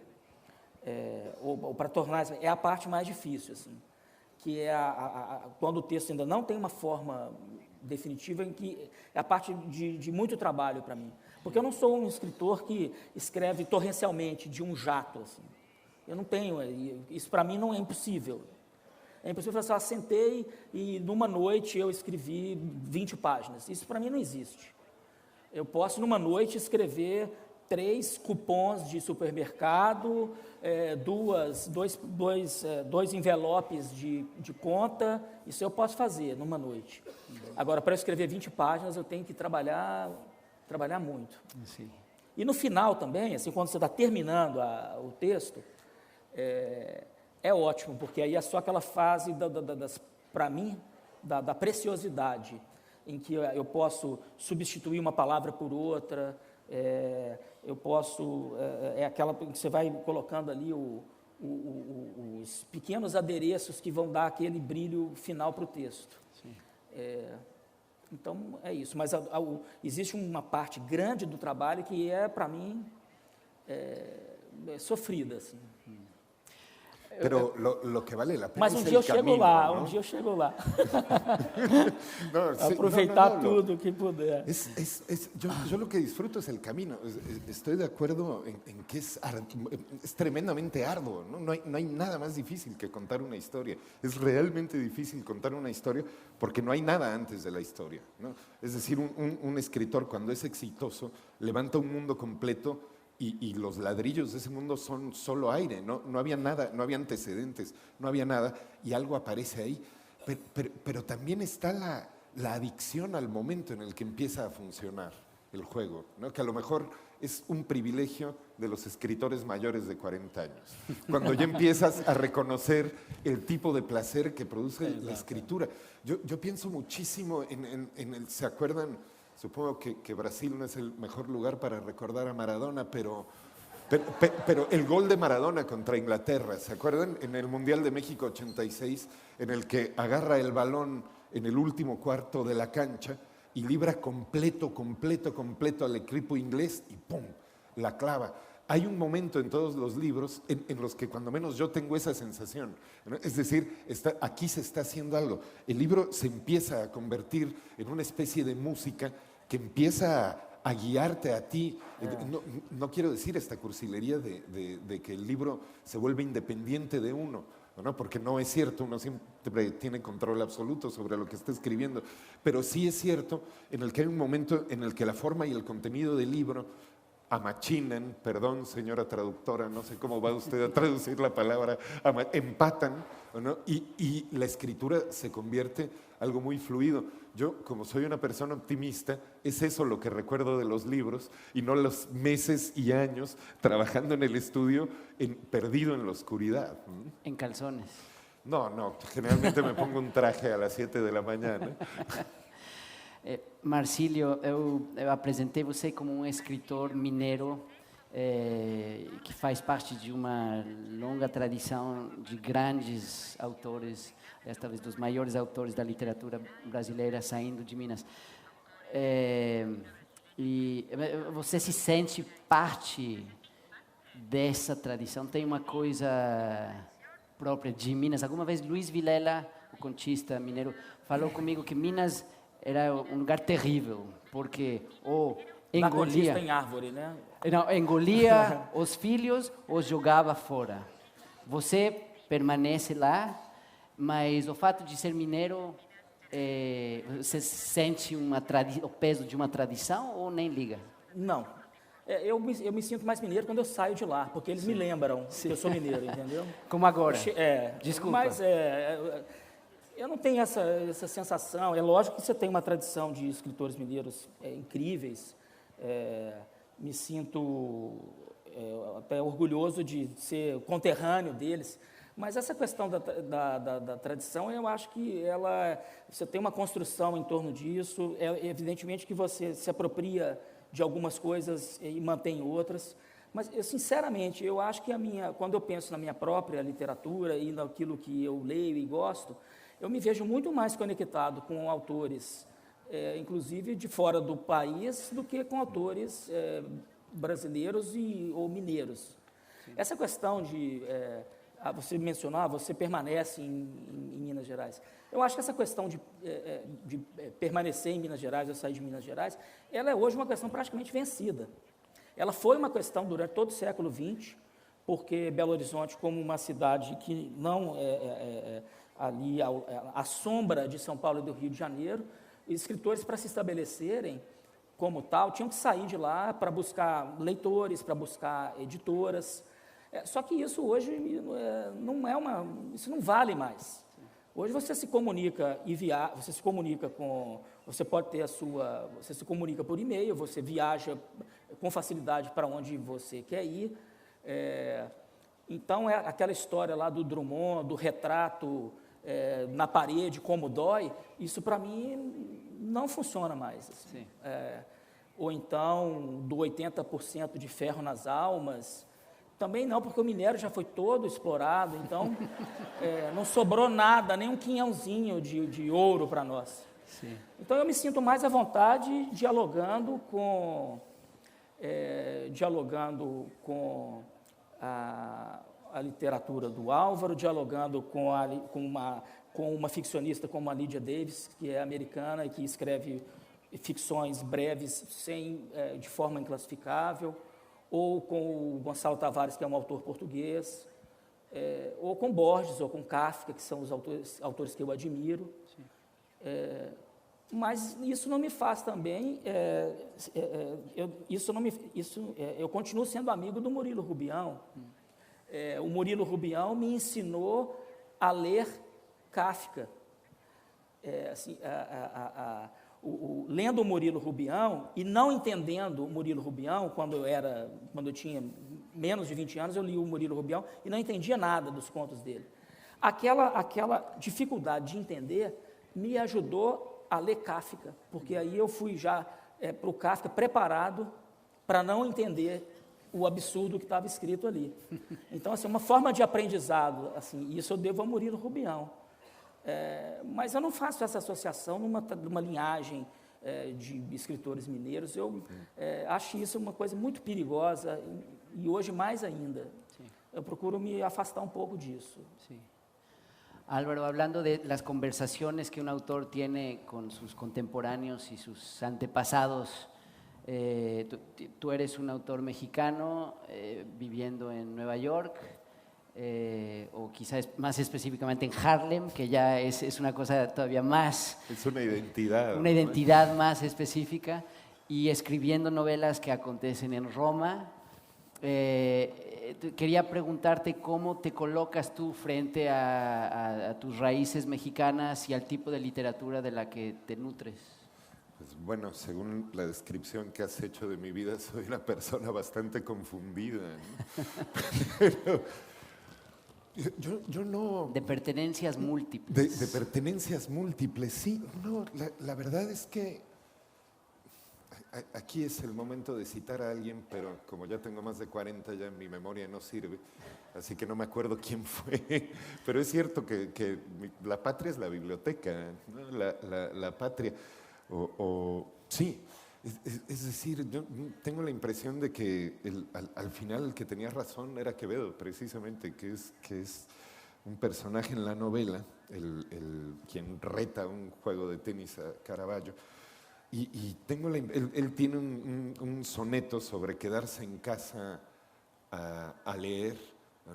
Speaker 3: ou para tornar, é a parte mais difícil, assim, que é quando o texto ainda não tem uma forma definitiva, em que é a parte de muito trabalho para mim. Porque eu não sou um escritor que escreve torrencialmente, de um jato, assim. Eu não tenho, isso para mim não é impossível. É impossível falar assim, sentei e numa noite eu escrevi 20 páginas. Isso para mim não existe. Eu posso numa noite escrever 3 cupons de supermercado, 2 envelopes de conta, isso eu posso fazer numa noite. Agora, para eu escrever 20 páginas, eu tenho que trabalhar muito.
Speaker 1: Sim.
Speaker 3: E no final também, assim, quando você está terminando o texto, é ótimo, porque aí é só aquela fase, para mim, da preciosidade, em que eu posso substituir uma palavra por outra, eu posso, aquela que você vai colocando ali os pequenos adereços que vão dar aquele brilho final para o texto. Então, é isso. Mas existe uma parte grande do trabalho que para mim, sofrida, assim.
Speaker 2: Pero lo que vale la pena
Speaker 3: Mas
Speaker 2: es
Speaker 3: um dia eu
Speaker 2: el
Speaker 3: chego
Speaker 2: camino,
Speaker 3: lá,
Speaker 2: ¿no?
Speaker 3: um dia eu chego lá.
Speaker 2: No, sí,
Speaker 3: Aproveitar
Speaker 2: no,
Speaker 3: tudo que puder.
Speaker 2: Yo lo que disfruto es el camino. Estoy de acuerdo en que es tremendamente arduo, ¿no? No hay nada más difícil que contar una historia. Es realmente difícil contar una historia porque no hay nada antes de la historia, ¿no? Es decir, un escritor cuando es exitoso levanta un mundo completo y los ladrillos de ese mundo son solo aire, no había nada, no había antecedentes, no había nada, y algo aparece ahí. Pero también está la adicción al momento en el que empieza a funcionar el juego, ¿no? Que a lo mejor es un privilegio de los escritores mayores de 40 años. Cuando ya empiezas a reconocer el tipo de placer que produce la escritura. Yo pienso muchísimo ¿se acuerdan? Supongo que Brasil no es el mejor lugar para recordar a Maradona, pero el gol de Maradona contra Inglaterra, ¿se acuerdan? En el Mundial de México 86, en el que agarra el balón en el último cuarto de la cancha y libra completo al equipo inglés y ¡pum!, la clava. Hay un momento en todos los libros en los que cuando menos yo tengo esa sensación, ¿no? Es decir, aquí se está haciendo algo. El libro se empieza a convertir en una especie de música que empieza a guiarte a ti. No quiero decir esta cursilería de que el libro se vuelve independiente de uno, ¿no? Porque no es cierto, uno siempre tiene control absoluto sobre lo que está escribiendo, pero sí es cierto en el que hay un momento en el que la forma y el contenido del libro amachinan, perdón señora traductora, no sé cómo va usted a traducir la palabra, empatan, ¿no? Y la escritura se convierte algo muy fluido. Yo, como soy una persona optimista, es eso lo que recuerdo de los libros y no los meses y años trabajando en el estudio perdido en la oscuridad.
Speaker 1: En calzones.
Speaker 2: No, generalmente me pongo un traje a las 7 de la mañana.
Speaker 1: Marcílio, eu apresentei você como um escritor mineiro que faz parte de uma longa tradição de grandes autores, talvez dos maiores autores da literatura brasileira saindo de Minas. E você se sente parte dessa tradição? Tem uma coisa própria de Minas? Alguma vez Luiz Vilela, o contista mineiro, falou comigo que Minas era um lugar terrível, porque engolia
Speaker 3: em árvore, né?
Speaker 1: Não, engolia os filhos, os jogava fora. Você permanece lá, mas o fato de ser mineiro, você sente o peso de uma tradição ou nem liga?
Speaker 3: Não. Eu me sinto mais mineiro quando eu saio de lá, porque eles me lembram que eu sou mineiro, entendeu?
Speaker 1: Como agora. Desculpa.
Speaker 3: Mas eu não tenho essa sensação. É lógico que você tem uma tradição de escritores mineiros incríveis. Me sinto até orgulhoso de ser conterrâneo deles. Mas essa questão da tradição, eu acho que você tem uma construção em torno disso. Evidentemente que você se apropria de algumas coisas e mantém outras. Mas, sinceramente, eu acho que quando eu penso na minha própria literatura e naquilo que eu leio e gosto, eu me vejo muito mais conectado com autores, inclusive de fora do país, do que com autores brasileiros ou mineiros. Sim. Essa questão de você mencionar, você permanece em Minas Gerais. Eu acho que essa questão de permanecer em Minas Gerais ou sair de Minas Gerais, ela é hoje uma questão praticamente vencida. Ela foi uma questão durante todo o século XX, porque Belo Horizonte, como uma cidade que não ali à sombra de São Paulo e do Rio de Janeiro, escritores, para se estabelecerem como tal, tinham que sair de lá para buscar leitores, para buscar editoras. Só que isso hoje isso não vale mais. Hoje você se comunica você se comunica você pode ter você se comunica por e-mail, você viaja com facilidade para onde você quer ir. Então, é aquela história lá do Drummond, do retrato na parede, como dói, isso para mim não funciona mais. Assim. Ou então, do 80% de ferro nas almas, também não, porque o minério já foi todo explorado, então não sobrou nada, nem um quinhãozinho de ouro para nós.
Speaker 1: Sim.
Speaker 3: Então, eu me sinto mais à vontade dialogando com a literatura do Álvaro, dialogando com uma ficcionista como a Lydia Davis, que é americana e que escreve ficções breves de forma inclassificável, ou com o Gonçalo Tavares, que é um autor português, ou com Borges, ou com Kafka, que são os autores que eu admiro. Mas isso não me faz também, eu continuo sendo amigo do Murilo Rubião. O Murilo Rubião me ensinou a ler Kafka. Lendo o Murilo Rubião e não entendendo o Murilo Rubião, quando eu tinha menos de 20 anos, eu li o Murilo Rubião e não entendia nada dos contos dele. Aquela dificuldade de entender me ajudou a ler Kafka, porque aí eu fui já para o Kafka preparado para não entender o absurdo que estava escrito ali. Então, assim, uma forma de aprendizado, assim, isso eu devo ao Murilo Rubião. Mas eu não faço essa associação numa linhagem de escritores mineiros. Eu acho isso uma coisa muito perigosa e hoje mais ainda.
Speaker 1: Sí.
Speaker 3: Eu procuro me afastar um pouco disso.
Speaker 1: Sí. Álvaro, hablando de las conversaciones que un autor tiene con sus contemporáneos y sus antepasados, tú eres un autor mexicano viviendo en Nueva York, o quizás más específicamente en Harlem, que ya es una cosa todavía más...
Speaker 2: Es una identidad.
Speaker 1: Una identidad más específica, y escribiendo novelas que acontecen en Roma. Quería preguntarte cómo te colocas tú frente a tus raíces mexicanas y al tipo de literatura de la que te nutres.
Speaker 2: Pues bueno, según la descripción que has hecho de mi vida, soy una persona bastante confundida, ¿no? Pero yo no...
Speaker 1: De pertenencias múltiples.
Speaker 2: De pertenencias múltiples, sí. No, la verdad es que aquí es el momento de citar a alguien, pero como ya tengo más de 40, ya mi memoria no sirve, así que no me acuerdo quién fue. Pero es cierto que la patria es la biblioteca, ¿no? La patria. Sí, es decir, yo tengo la impresión de que al final el que tenía razón era Quevedo, precisamente, que es un personaje en la novela, quien reta un juego de tenis a Caravaggio. Y él tiene un soneto sobre quedarse en casa a leer,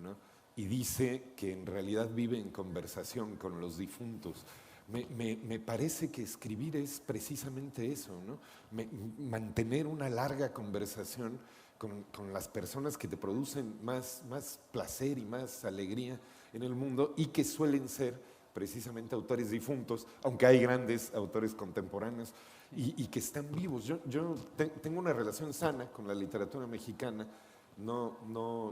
Speaker 2: ¿no? Y dice que en realidad vive en conversación con los difuntos. Me parece que escribir es precisamente eso, ¿no? Mantener una larga conversación con las personas que te producen más placer y más alegría en el mundo, y que suelen ser precisamente autores difuntos, aunque hay grandes autores contemporáneos y que están vivos. Yo tengo una relación sana con la literatura mexicana,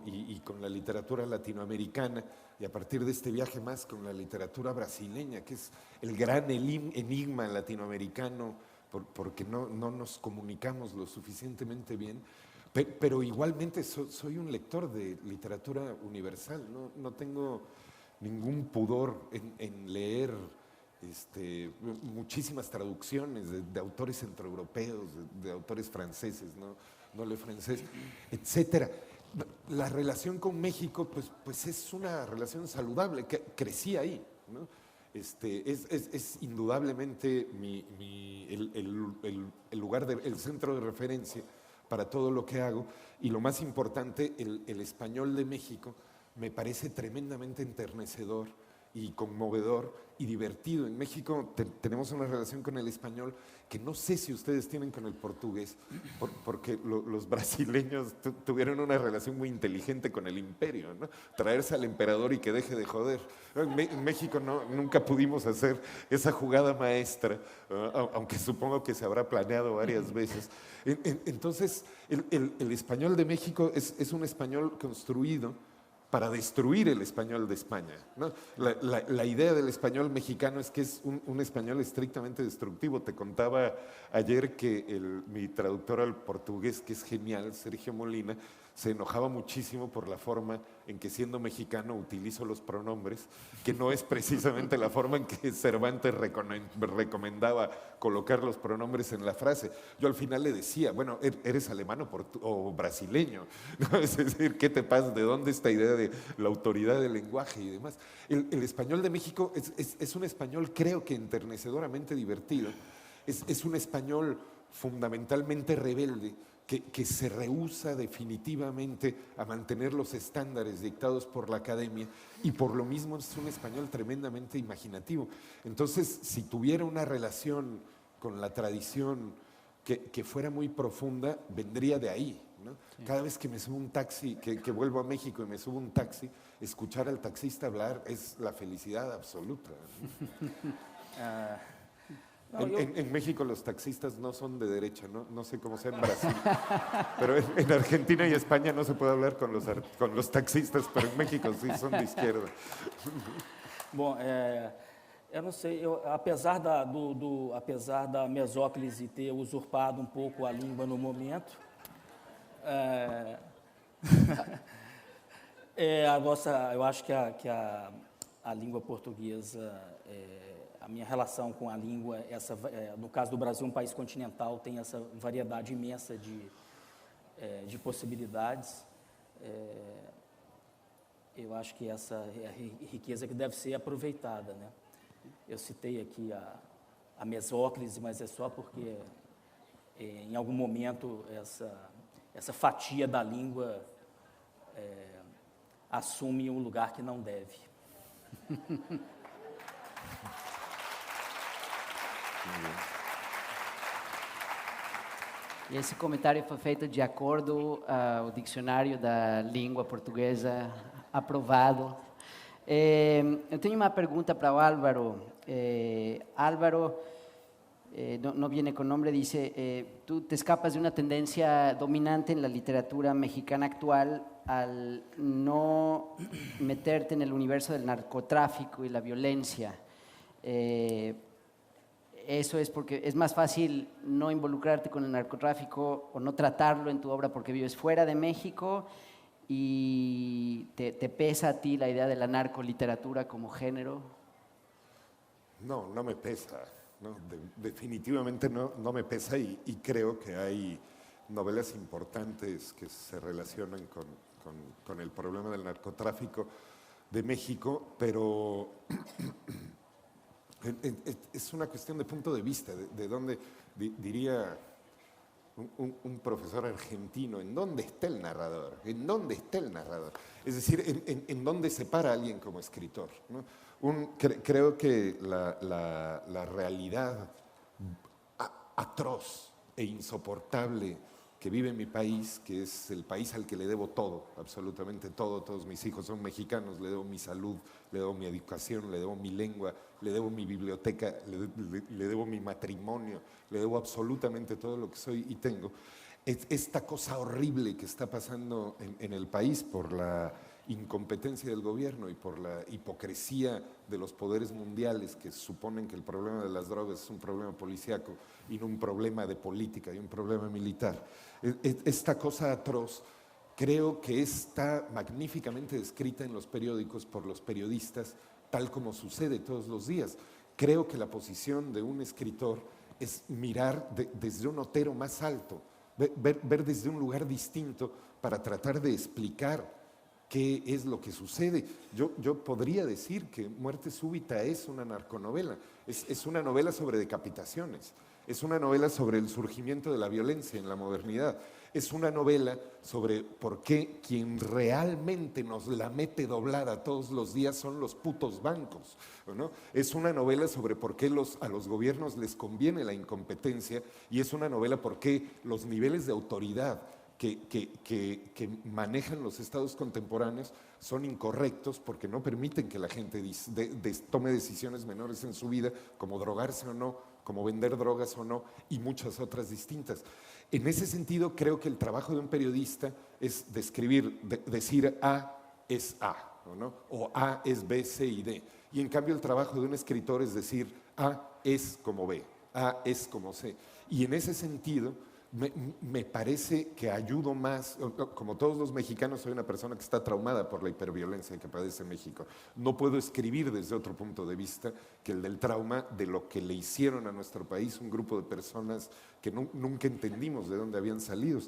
Speaker 2: y con la literatura latinoamericana, y a partir de este viaje más con la literatura brasileña, que es el gran enigma latinoamericano, porque no nos comunicamos lo suficientemente bien, pero igualmente soy un lector de literatura universal, no tengo ningún pudor en leer muchísimas traducciones de autores centroeuropeos, de autores franceses, no le francés, etcétera. La relación con México, pues es una relación saludable, que crecí ahí, ¿no? Es indudablemente el lugar, el centro de referencia para todo lo que hago, y lo más importante, el español de México me parece tremendamente enternecedor y conmovedor y divertido. En México tenemos una relación con el español que no sé si ustedes tienen con el portugués, porque los brasileños tuvieron una relación muy inteligente con el imperio, ¿no? Traerse al emperador y que deje de joder. En México nunca pudimos hacer esa jugada maestra, aunque supongo que se habrá planeado varias veces. Entonces, el español de México es un español construido para destruir el español de España, ¿no? La idea del español mexicano es que es un español estrictamente destructivo. Te contaba ayer que mi traductor al portugués, que es genial, Sergio Molina, se enojaba muchísimo por la forma en que, siendo mexicano, utilizo los pronombres, que no es precisamente la forma en que Cervantes recomendaba colocar los pronombres en la frase. Yo al final le decía, bueno, ¿eres alemán o brasileño? ¿No? Es decir, ¿qué te pasa? ¿De dónde esta idea de la autoridad del lenguaje y demás? El español de México es un español, creo que enternecedoramente divertido. Es un español fundamentalmente rebelde, que se rehúsa definitivamente a mantener los estándares dictados por la academia, y por lo mismo es un español tremendamente imaginativo. Entonces, si tuviera una relación con la tradición que fuera muy profunda, vendría de ahí, ¿no? Sí. Cada vez que me subo un taxi, que vuelvo a México y me subo un taxi, escuchar al taxista hablar es la felicidad absoluta. En México los taxistas no son de derecha, no sé cómo sea en Brasil, pero en Argentina y España no se puede hablar con los taxistas, pero en México sí son de izquierda.
Speaker 3: Bom, eu não sei, apesar da mesóclise ter usurpado pouco a língua no momento, eu acho que a língua portuguesa, a minha relação com a língua, no caso do Brasil, um país continental, tem essa variedade imensa de possibilidades. Eu acho que essa é a riqueza que deve ser aproveitada, né? Eu citei aqui a mesóclise, mas é só porque em algum momento essa fatia da língua assume um lugar que não deve.
Speaker 1: E esse comentário foi feito de acordo ao dicionário da língua portuguesa aprovado. Eu tenho uma pergunta para o Álvaro. Álvaro, no viene con nombre, dice, tú te escapas de una tendencia dominante en la literatura mexicana actual al no meterte en el universo del narcotráfico y la violencia. Eso es porque es más fácil no involucrarte con el narcotráfico o no tratarlo en tu obra porque vives fuera de México y te pesa a ti la idea de la narcoliteratura como género.
Speaker 2: No me pesa, ¿no? Definitivamente no me pesa, y creo que hay novelas importantes que se relacionan con el problema del narcotráfico de México, pero es una cuestión de punto de vista, de dónde, diría un profesor argentino, ¿en dónde está el narrador? ¿En dónde está el narrador? Es decir, ¿en dónde se para alguien como escritor, ¿no? Creo que la realidad atroz e insoportable que vive mi país, que es el país al que le debo todo, absolutamente todo, todos mis hijos son mexicanos, le debo mi salud, le debo mi educación, le debo mi lengua, le debo mi biblioteca, le debo mi matrimonio, le debo absolutamente todo lo que soy y tengo. Esta cosa horrible que está pasando en el país por la incompetencia del gobierno y por la hipocresía de los poderes mundiales, que suponen que el problema de las drogas es un problema policíaco y no un problema de política y un problema militar. Esta cosa atroz creo que está magníficamente descrita en los periódicos por los periodistas, tal como sucede todos los días. Creo que la posición de un escritor es mirar desde un otero más alto, ver desde un lugar distinto para tratar de explicar qué es lo que sucede. Yo podría decir que Muerte Súbita es una narconovela, es una novela sobre decapitaciones, es una novela sobre el surgimiento de la violencia en la modernidad, Es una novela sobre por qué quien realmente nos la mete doblada todos los días son los putos bancos, ¿no? Es una novela sobre por qué a los gobiernos les conviene la incompetencia, y es una novela por qué los niveles de autoridad que manejan los estados contemporáneos son incorrectos, porque no permiten que la gente tome decisiones menores en su vida, como drogarse o no, como vender drogas o no, y muchas otras distintas. En ese sentido, creo que el trabajo de un periodista es decir A es A, ¿no? O A es B, C y D. Y en cambio el trabajo de un escritor es decir A es como B, A es como C. Y en ese sentido me parece que ayudo más, como todos los mexicanos, soy una persona que está traumada por la hiperviolencia que padece México. No puedo escribir desde otro punto de vista que el del trauma de lo que le hicieron a nuestro país un grupo de personas que nunca entendimos de dónde habían salido,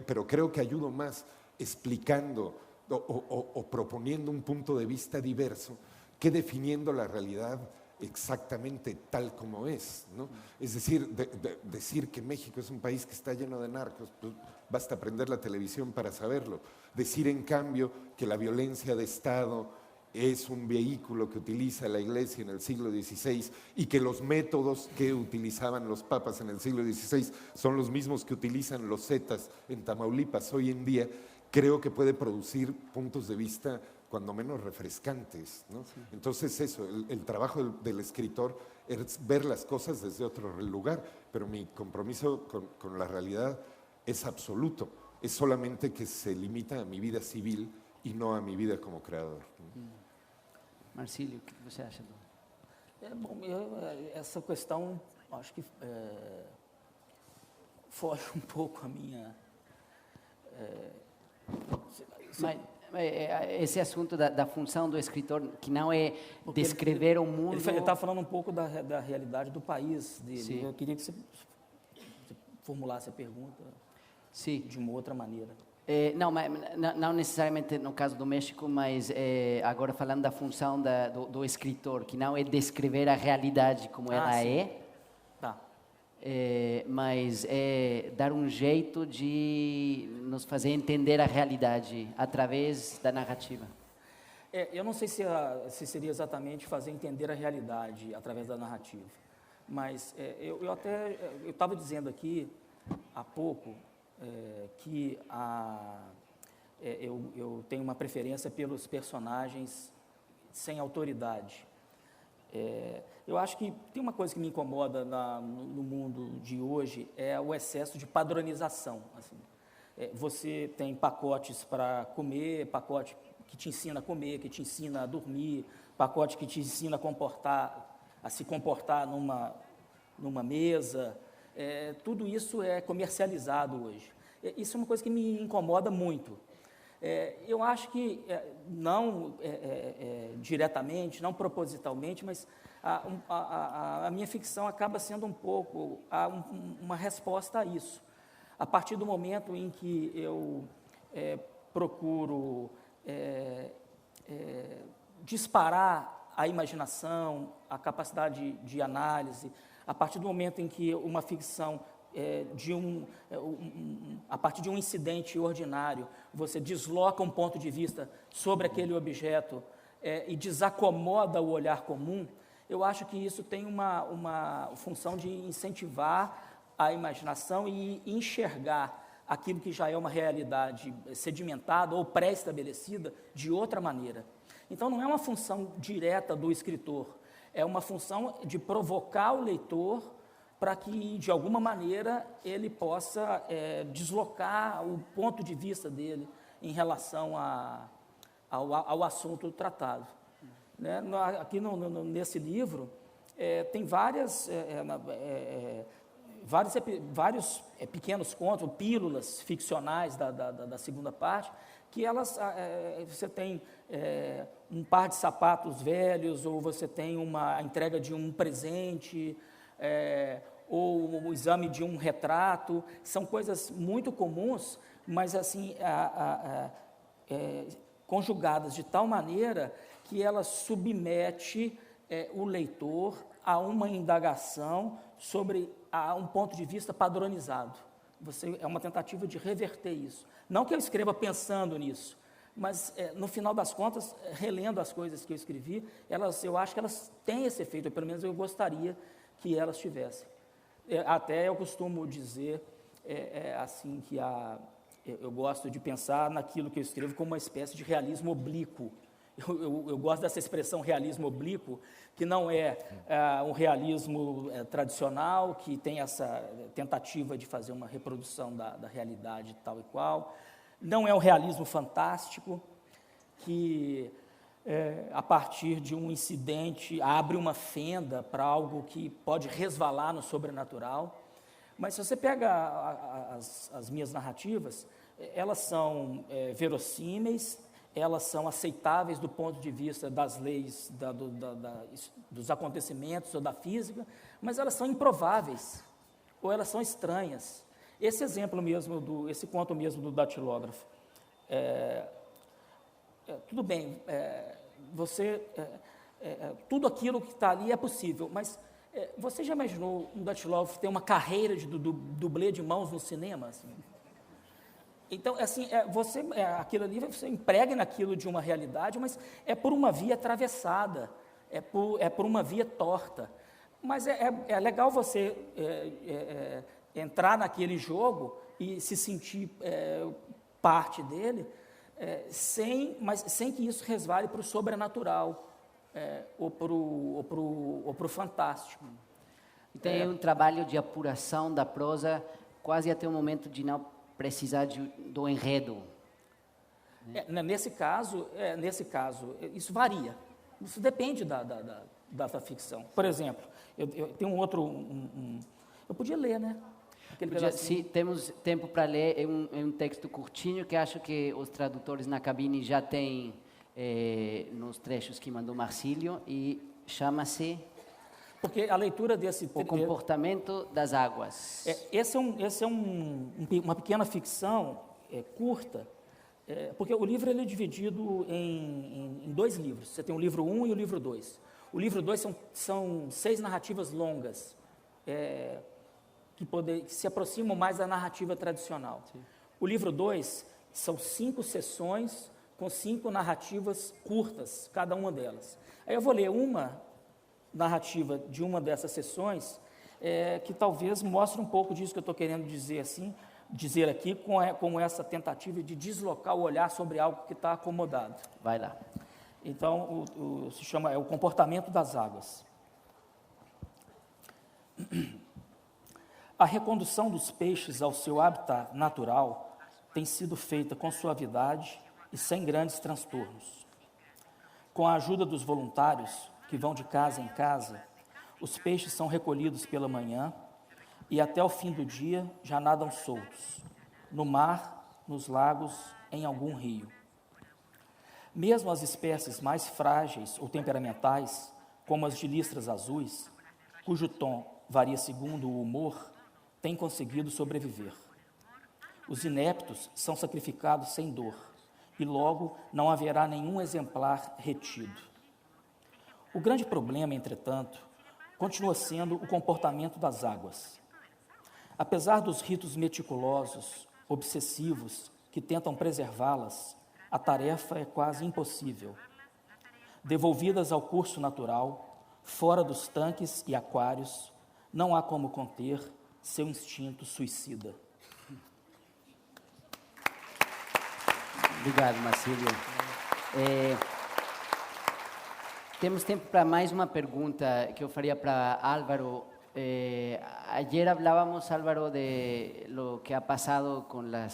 Speaker 2: pero creo que ayudo más explicando o proponiendo un punto de vista diverso que definiendo la realidad exactamente tal como es, ¿no? Es decir, decir que México es un país que está lleno de narcos, pues basta prender la televisión para saberlo. Decir, en cambio, que la violencia de Estado es un vehículo que utiliza la Iglesia en el siglo XVI y que los métodos que utilizaban los papas en el siglo XVI son los mismos que utilizan los zetas en Tamaulipas hoy en día, creo que puede producir puntos de vista cuando menos refrescantes, ¿no? Sí. Entonces eso, el trabajo del escritor es ver las cosas desde otro lugar, pero mi compromiso con la realidad es absoluto, es solamente que se limita a mi vida civil y no a mi vida como creador.
Speaker 1: Marcílio, o que você acha?
Speaker 3: Bom, essa questão, acho que foge um pouco a minha...
Speaker 1: Esse assunto da função do escritor, que não é descrever o mundo...
Speaker 3: Ele está falando um pouco da realidade do país dele. Sim. Eu queria que você formulasse a pergunta de uma outra maneira.
Speaker 1: Não necessariamente no caso do México, mas agora falando da função do escritor, que não é descrever a realidade como ela é, mas é dar um jeito de nos fazer entender a realidade através da narrativa.
Speaker 3: Eu não sei se seria exatamente fazer entender a realidade através da narrativa, mas eu estava dizendo aqui há pouco que eu tenho uma preferência pelos personagens sem autoridade. Eu acho que tem uma coisa que me incomoda no mundo de hoje, é o excesso de padronização. Assim. Você tem pacotes para comer, pacote que te ensina a comer, que te ensina a dormir, pacote que te ensina a se comportar numa mesa. Tudo isso é comercializado hoje. Isso é uma coisa que me incomoda muito. Eu acho que, não diretamente, não propositalmente, mas a minha ficção acaba sendo um pouco uma resposta a isso. A partir do momento em que eu procuro disparar a imaginação, a capacidade de análise, a partir do momento em que uma ficção, a partir de um incidente ordinário, você desloca um ponto de vista sobre aquele objeto e desacomoda o olhar comum, eu acho que isso tem uma função de incentivar a imaginação e enxergar aquilo que já é uma realidade sedimentada ou pré-estabelecida de outra maneira. Então, não é uma função direta do escritor, é uma função de provocar o leitor para que, de alguma maneira, ele possa deslocar o ponto de vista dele em relação ao assunto tratado. Né? Aqui nesse livro, tem vários pequenos contos, pílulas ficcionais da segunda parte, que você tem um par de sapatos velhos, ou você tem a entrega de um presente, ou o exame de um retrato. São coisas muito comuns, mas assim conjugadas de tal maneira que ela submete o leitor a uma indagação sobre um ponto de vista padronizado. É uma tentativa de reverter isso. Não que eu escreva pensando nisso, mas no final das contas, relendo as coisas que eu escrevi, eu acho que elas têm esse efeito, ou pelo menos eu gostaria que elas tivessem. Até eu costumo dizer assim que eu gosto de pensar naquilo que eu escrevo como uma espécie de realismo oblíquo. Eu gosto dessa expressão realismo oblíquo, que não é um realismo tradicional, que tem essa tentativa de fazer uma reprodução da realidade tal e qual. Não é um realismo fantástico, que a partir de um incidente abre uma fenda para algo que pode resvalar no sobrenatural. Mas se você pega as minhas narrativas, elas são verossímeis, elas são aceitáveis do ponto de vista das leis, dos acontecimentos ou da física, mas elas são improváveis, ou elas são estranhas. Esse exemplo mesmo, esse conto mesmo do datilógrafo, tudo bem, tudo aquilo que está ali é possível, mas você já imaginou um datilógrafo ter uma carreira de dublê de mãos no cinema? Assim? Então, assim, aquilo ali, você emprega naquilo de uma realidade, mas é por uma via atravessada, é por uma via torta. Mas é legal você entrar naquele jogo e se sentir parte dele, sem que isso resvale para o sobrenatural ou para o fantástico.
Speaker 1: E tem um trabalho de apuração da prosa quase até o momento de não precisar do enredo.
Speaker 3: Nesse caso, isso varia. Isso depende da ficção. Por exemplo, eu tenho um outro... eu podia ler, né?
Speaker 1: Se temos tempo para ler, é um texto curtinho que acho que os tradutores na cabine já têm nos trechos que mandou Marcílio, e chama-se...
Speaker 3: Porque a leitura desse...
Speaker 1: O Comportamento das Águas.
Speaker 3: Esse é uma pequena ficção curta, porque o livro ele é dividido em 2 livros. Você tem o livro 1 e o livro 2. O livro 2 são 6 narrativas longas, que se aproximam mais da narrativa tradicional. Sim. O livro 2 são 5 sessões com 5 narrativas curtas, cada uma delas. Aí eu vou ler uma narrativa de uma dessas sessões, que talvez mostre um pouco disso que eu estou querendo dizer aqui, com essa tentativa de deslocar o olhar sobre algo que está acomodado.
Speaker 1: Vai lá.
Speaker 3: Então, se chama O Comportamento das Águas. A recondução dos peixes ao seu habitat natural tem sido feita com suavidade e sem grandes transtornos. Com a ajuda dos voluntários, que vão de casa em casa, os peixes são recolhidos pela manhã e até o fim do dia já nadam soltos, no mar, nos lagos, em algum rio. Mesmo as espécies mais frágeis ou temperamentais, como as de listras azuis, cujo tom varia segundo o humor, têm conseguido sobreviver. Os ineptos são sacrificados sem dor, e logo não haverá nenhum exemplar retido. O grande problema, entretanto, continua sendo o comportamento das águas. Apesar dos ritos meticulosos, obsessivos, que tentam preservá-las, a tarefa é quase impossível. Devolvidas ao curso natural, fora dos tanques e aquários, não há como conter seu instinto suicida.
Speaker 1: Obrigado, Marcílio. Temos tempo para mais uma pergunta que eu faria para Álvaro. Ayer hablábamos, Álvaro, de lo que ha pasado con la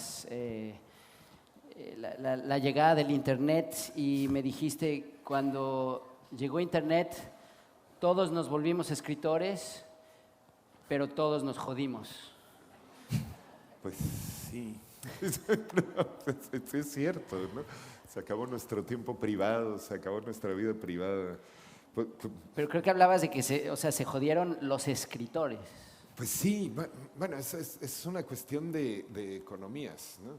Speaker 1: llegada del Internet, y me dijiste, cuando llegó Internet, todos nos volvimos escritores, pero todos nos jodimos.
Speaker 2: Pues sí, es cierto, ¿no? Se acabó nuestro tiempo privado, se acabó nuestra vida privada.
Speaker 1: Pero creo que hablabas de que se jodieron los escritores.
Speaker 2: Pues sí, bueno, es una cuestión de economías, ¿no?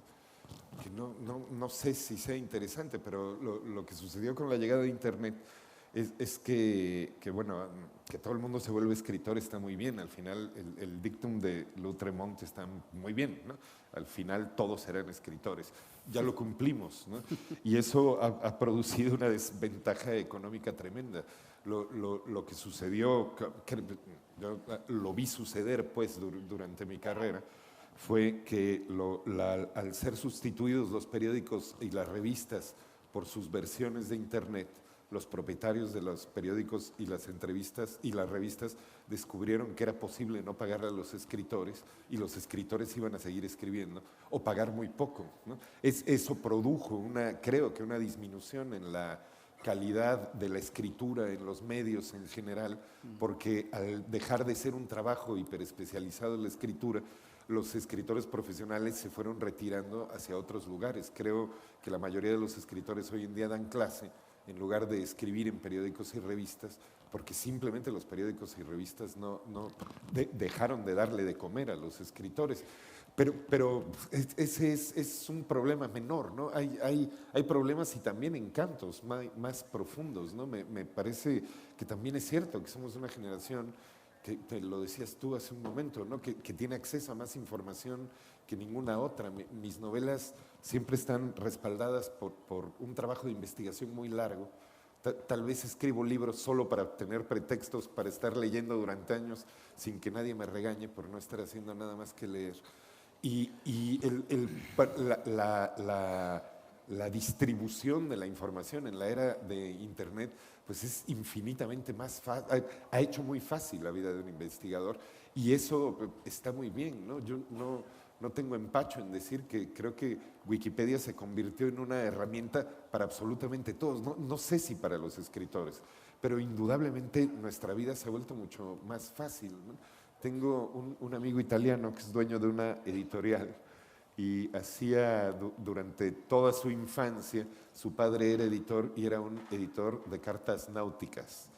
Speaker 2: Que no sé si sea interesante, pero lo que sucedió con la llegada de Internet es que, bueno, que todo el mundo se vuelve escritor está muy bien. Al final, el dictum de Lautremont está muy bien, ¿no? Al final todos serán escritores. Ya lo cumplimos, ¿no? Y eso ha producido una desventaja económica tremenda. Lo que sucedió, que yo lo vi suceder pues durante mi carrera, fue que al ser sustituidos los periódicos y las revistas por sus versiones de internet, los propietarios de los periódicos y las entrevistas y las revistas descubrieron que era posible no pagarle a los escritores y los escritores iban a seguir escribiendo o pagar muy poco, ¿no? Eso produjo creo que una disminución en la calidad de la escritura en los medios en general, porque al dejar de ser un trabajo hiperespecializado en la escritura, los escritores profesionales se fueron retirando hacia otros lugares. Creo que la mayoría de los escritores hoy en día dan clase en lugar de escribir en periódicos y revistas, porque simplemente los periódicos y revistas dejaron de darle de comer a los escritores. Pero ese es un problema menor, ¿no? Hay problemas y también encantos más profundos, ¿no? Me parece que también es cierto que somos una generación que, te lo decías tú hace un momento, ¿no? Que tiene acceso a más información que ninguna otra. Mis novelas siempre están respaldadas por un trabajo de investigación muy largo. Tal vez escribo libros solo para tener pretextos para estar leyendo durante años sin que nadie me regañe por no estar haciendo nada más que leer. Y la distribución de la información en la era de Internet pues es infinitamente más fácil, ha hecho muy fácil la vida de un investigador y eso está muy bien, ¿no? Yo no tengo empacho en decir que creo que Wikipedia se convirtió en una herramienta para absolutamente todos, no sé si para los escritores, pero indudablemente nuestra vida se ha vuelto mucho más fácil, ¿no? Tengo un amigo italiano que es dueño de una editorial y hacía durante toda su infancia, su padre era editor y era un editor de cartas náuticas.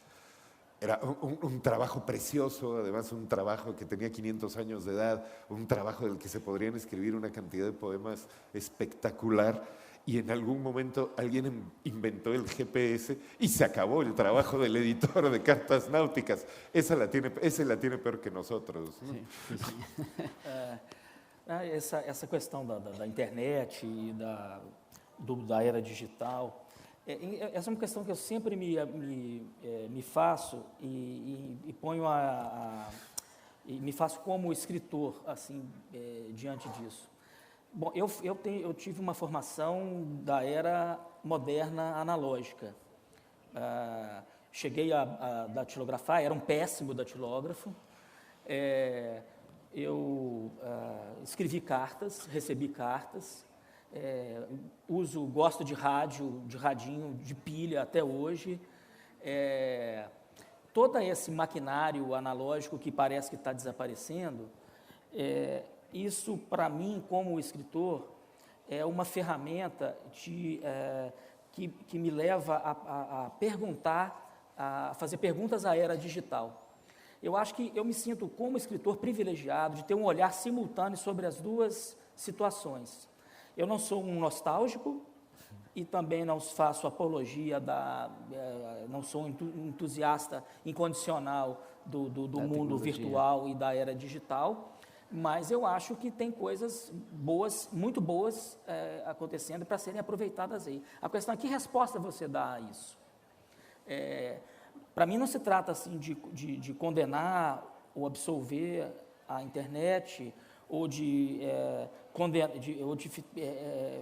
Speaker 2: Era un trabajo precioso, además un trabajo que tenía 500 años de edad, un trabajo del que se podrían escribir una cantidad de poemas espectacular. Y en algún momento alguien inventó el GPS y se acabó el trabajo del editor de cartas náuticas. Ese la tiene peor que nosotros, ¿no?
Speaker 1: Sí.
Speaker 3: Essa questão da internet e da era digital, essa é uma questão que eu sempre me faço e ponho e me faço como escritor assim diante disso. Bom, eu tive uma formação da era moderna analógica. Cheguei a datilografar, era um péssimo datilógrafo. Eu escrevi cartas, recebi cartas, gosto de rádio, de radinho, de pilha até hoje. Todo esse maquinário analógico que parece que está desaparecendo, isso, para mim, como escritor, é uma ferramenta que me leva a perguntar, a fazer perguntas à era digital. Eu acho que eu me sinto, como escritor, privilegiado de ter um olhar simultâneo sobre as duas situações. Eu não sou um nostálgico e também não faço apologia não sou um entusiasta incondicional do mundo virtual e da era digital, mas eu acho que tem coisas boas, muito boas acontecendo para serem aproveitadas aí. A questão é que resposta você dá a isso? Para mim não se trata assim de condenar ou absolver a internet ou de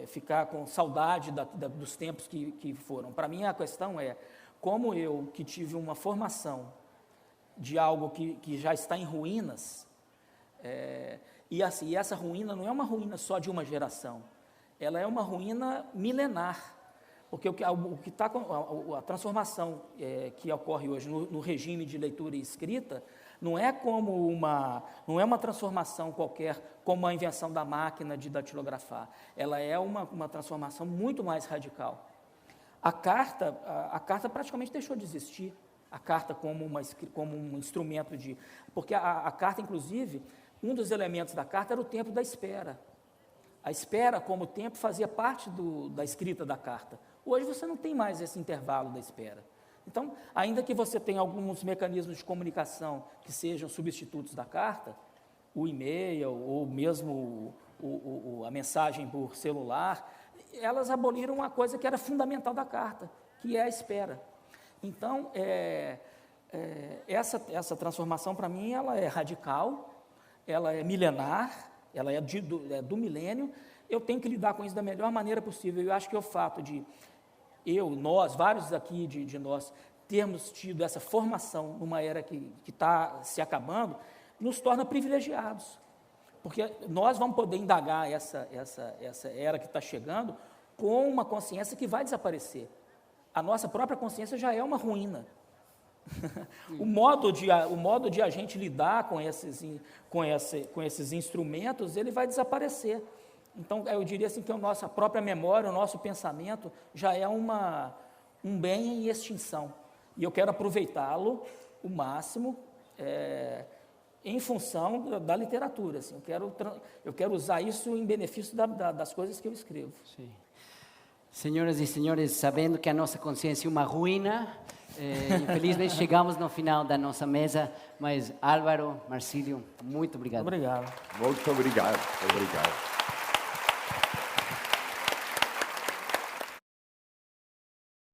Speaker 3: ficar com saudade dos tempos que foram. Para mim a questão é como eu, que tive uma formação de algo que já está em ruínas, e essa ruína não é uma ruína só de uma geração, ela é uma ruína milenar, porque a transformação que ocorre hoje no regime de leitura e escrita não é uma transformação qualquer, como a invenção da máquina de datilografar, ela é uma transformação muito mais radical. A carta praticamente deixou de existir, a carta como um instrumento porque a carta, inclusive, um dos elementos da carta era o tempo da espera. A espera como tempo fazia parte da escrita da carta. Hoje você não tem mais esse intervalo da espera. Então, ainda que você tenha alguns mecanismos de comunicação que sejam substitutos da carta, o e-mail ou mesmo a mensagem por celular, elas aboliram uma coisa que era fundamental da carta, que é a espera. Então, essa transformação, para mim, ela é radical, ela é milenar, ela é do milênio. Eu tenho que lidar com isso da melhor maneira possível. Eu acho que o fato de nós, vários aqui de nós, termos tido essa formação numa era que está se acabando, nos torna privilegiados. Porque nós vamos poder indagar essa era que está chegando com uma consciência que vai desaparecer. A nossa própria consciência já é uma ruína. O modo de a gente lidar com esses instrumentos, ele vai desaparecer. Então, eu diria assim que a nossa própria memória, o nosso pensamento já é um bem em extinção. E eu quero aproveitá-lo o máximo em função da literatura. Assim, eu quero usar isso em benefício das coisas que eu escrevo.
Speaker 1: Sim. Senhoras e senhores, sabendo que a nossa consciência é uma ruína, infelizmente chegamos no final da nossa mesa, mas Álvaro, Marcílio, muito obrigado.
Speaker 3: Obrigado.
Speaker 2: Muito obrigado. Obrigado.